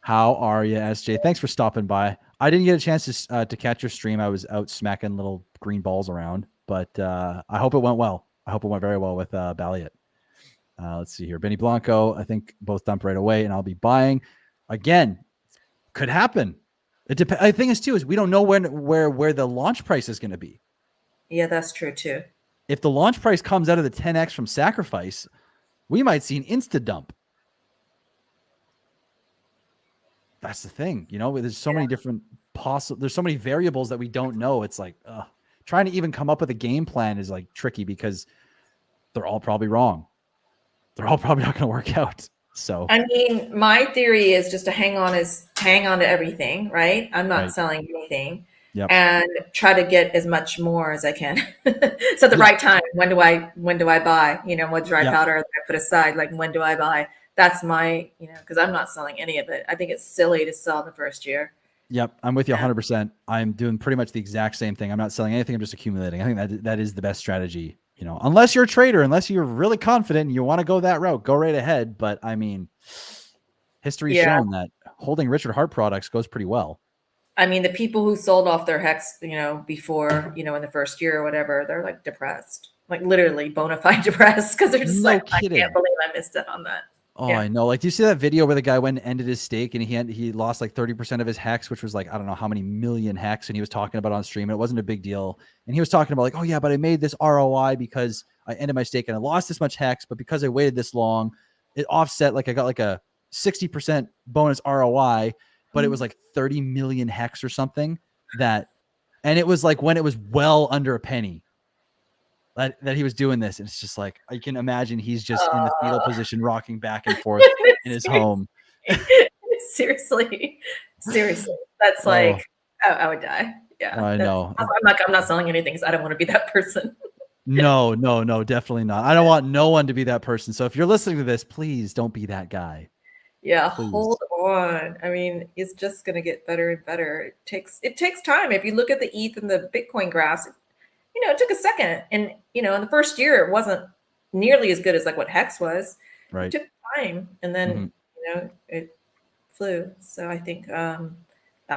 How are you, SJ? Thanks for stopping by. I didn't get a chance to catch your stream. I was out smacking little green balls around, but I hope it went well. I hope it went very well with Balliot. Let's see here. Benny Blanco, I think both dump right away, and I'll be buying. Again, could happen. It depends. The thing is, too, is we don't know where the launch price is going to be. Yeah, that's true, too. If the launch price comes out of the 10x from Sacrifice, we might see an insta dump. That's the thing, you know, there's so many different there's so many variables that we don't know. It's like trying to even come up with a game plan is like tricky because they're all probably wrong. They're all probably not going to work out. So, I mean, my theory is just to hang on to everything, right? I'm not selling anything. Yep. And try to get as much more as I can. So at the right time, when do I buy? You know, what dry powder that I put aside? Like, when do I buy? That's my, you know, because I'm not selling any of it. I think it's silly to sell in the first year. Yep, I'm with you 100%. I'm doing pretty much the exact same thing. I'm not selling anything. I'm just accumulating. I think that is the best strategy. You know, unless you're a trader, unless you're really confident and you want to go that route, go right ahead. But I mean, history's shown that holding Richard Hart products goes pretty well. I mean, the people who sold off their hex, you know, before, you know, in the first year or whatever, they're like depressed, like literally bona fide depressed because they're just I can't believe I missed it on that. Oh, I know. Like, do you see that video where the guy went and ended his stake and he lost like 30% of his hex, which was like, I don't know how many million hex. And he was talking about it on stream and it wasn't a big deal. And he was talking about like, oh yeah, but I made this ROI because I ended my stake and I lost this much hex, but because I waited this long, it offset, like I got like a 60% bonus ROI, but it was like 30 million hex or something and it was like when it was well under a penny. That he was doing this, and it's just like I can imagine he's just in the fetal position, rocking back and forth in his home. Seriously, that's like I would die. Yeah, I know. I'm not selling anything because I don't want to be that person. No, definitely not. I don't want no one to be that person. So if you're listening to this, please don't be that guy. Yeah, please. Hold on. I mean, it's just gonna get better and better. It takes time. If you look at the ETH and the Bitcoin graphs, you know, it took a second. And, you know, in the first year, it wasn't nearly as good as like what Hex was. Right. It took time. And then, you know, it flew. So I think, I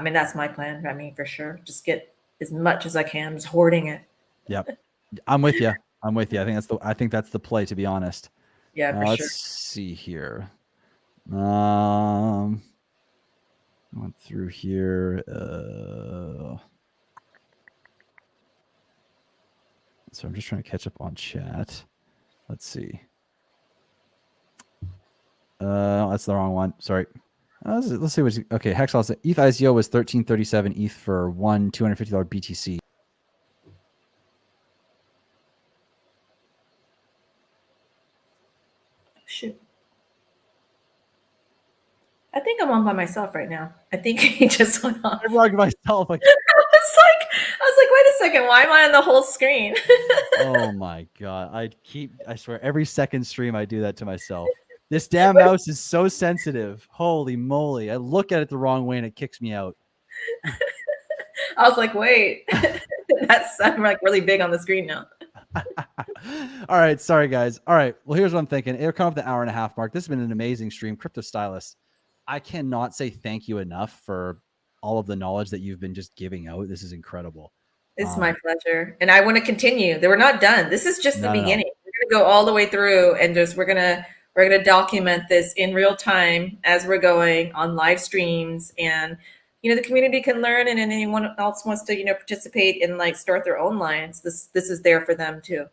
mean, that's my plan. I mean, for sure. Just get as much as I can, just hoarding it. Yep. I'm with you. I think that's the play, to be honest. Yeah, for sure. Let's see here. Went through here. So I'm just trying to catch up on chat. Let's see. That's the wrong one. Sorry. Let's see what's okay. Hex also ETH ICO was 1337 ETH for one $250 BTC. Shoot. I think I'm on by myself right now. I think he just went on. I'm wrong myself. Like, I was like, wait a second, why am I on the whole screen? Oh my God. I swear every second stream I do that to myself. This damn mouse is so sensitive. Holy moly. I look at it the wrong way and it kicks me out. I was like, wait, I'm like really big on the screen now. All right. Sorry, guys. All right. Well, here's what I'm thinking. It'll come up the hour and a half mark. This has been an amazing stream. Korypto Stylist. I cannot say thank you enough for all of the knowledge that you've been just giving out. This is incredible. It's my pleasure. And I want to continue. We're not done. This is just the beginning. No. We're going to go all the way through and just, we're going to document this in real time as we're going on live streams, and, you know, the community can learn, and anyone else wants to, you know, participate and like start their own lines. This is there for them too.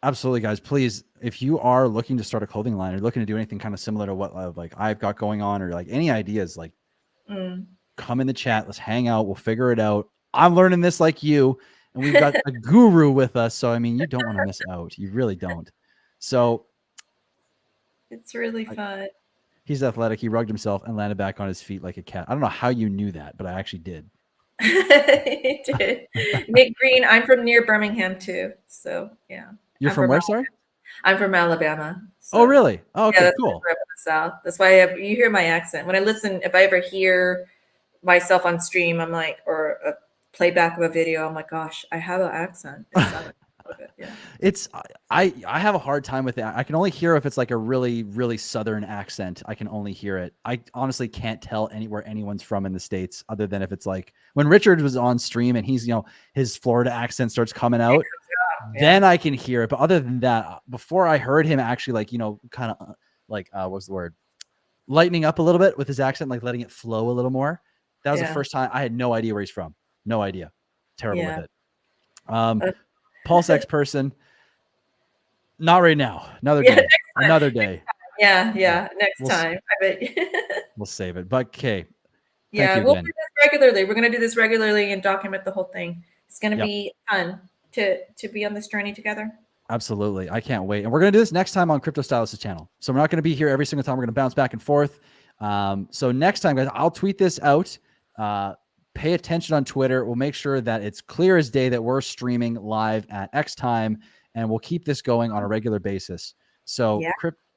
Absolutely, guys. Please, if you are looking to start a clothing line or looking to do anything kind of similar to what like I've got going on, or like any ideas, like come in the chat. Let's hang out. We'll figure it out. I'm learning this like you, and we've got a guru with us. So, I mean, you don't want to miss out. You really don't. So it's really fun. He's athletic. He rugged himself and landed back on his feet like a cat. I don't know how you knew that, but I actually did. He did. Nick Green, I'm from near Birmingham too. So yeah. You're I'm from where, Alabama. sorry? I'm from Alabama. Oh, So, really? Oh, okay, yeah, that's cool. why I grew up in the South. That's why you hear my accent. When I listen, if I ever hear myself on stream, I'm like, or a playback of a video, I'm like, gosh, I have an accent. It's southern a little bit, yeah. It's I have a hard time with that. I can only hear if it's like a really, really southern accent. I can only hear it. I honestly can't tell where anyone's from in the States, other than if it's like when Richard was on stream and he's, his Florida accent starts coming out, then I can hear it. But other than that, before I heard him actually like, kind of like what's the word? Lightening up a little bit with his accent, like letting it flow a little more. That was the first time. I had no idea where he's from. No idea. Terrible with it. Pulse X person. Not right now. Another day. Another day. Yeah. Next time. I bet. We'll save it. But Kay, yeah, thank you we'll again. do this regularly. We're going to do this regularly and document the whole thing. It's going to be fun to be on this journey together. Absolutely. I can't wait. And we're going to do this next time on Korypto Stylist's channel. So we're not going to be here every single time. We're going to bounce back and forth. So next time, guys, I'll tweet this out. Pay attention on Twitter. We'll make sure that it's clear as day that we're streaming live at X time, and we'll keep this going on a regular basis. So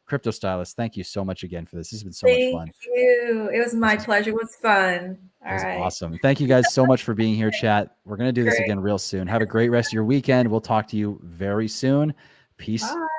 Korypto Stylist, thank you so much again for this. This has been so much fun. Thank you. It was my pleasure. It was fun. All right. Awesome. Thank you guys so much for being here, chat. We're going to do this again real soon. Have a great rest of your weekend. We'll talk to you very soon. Peace out.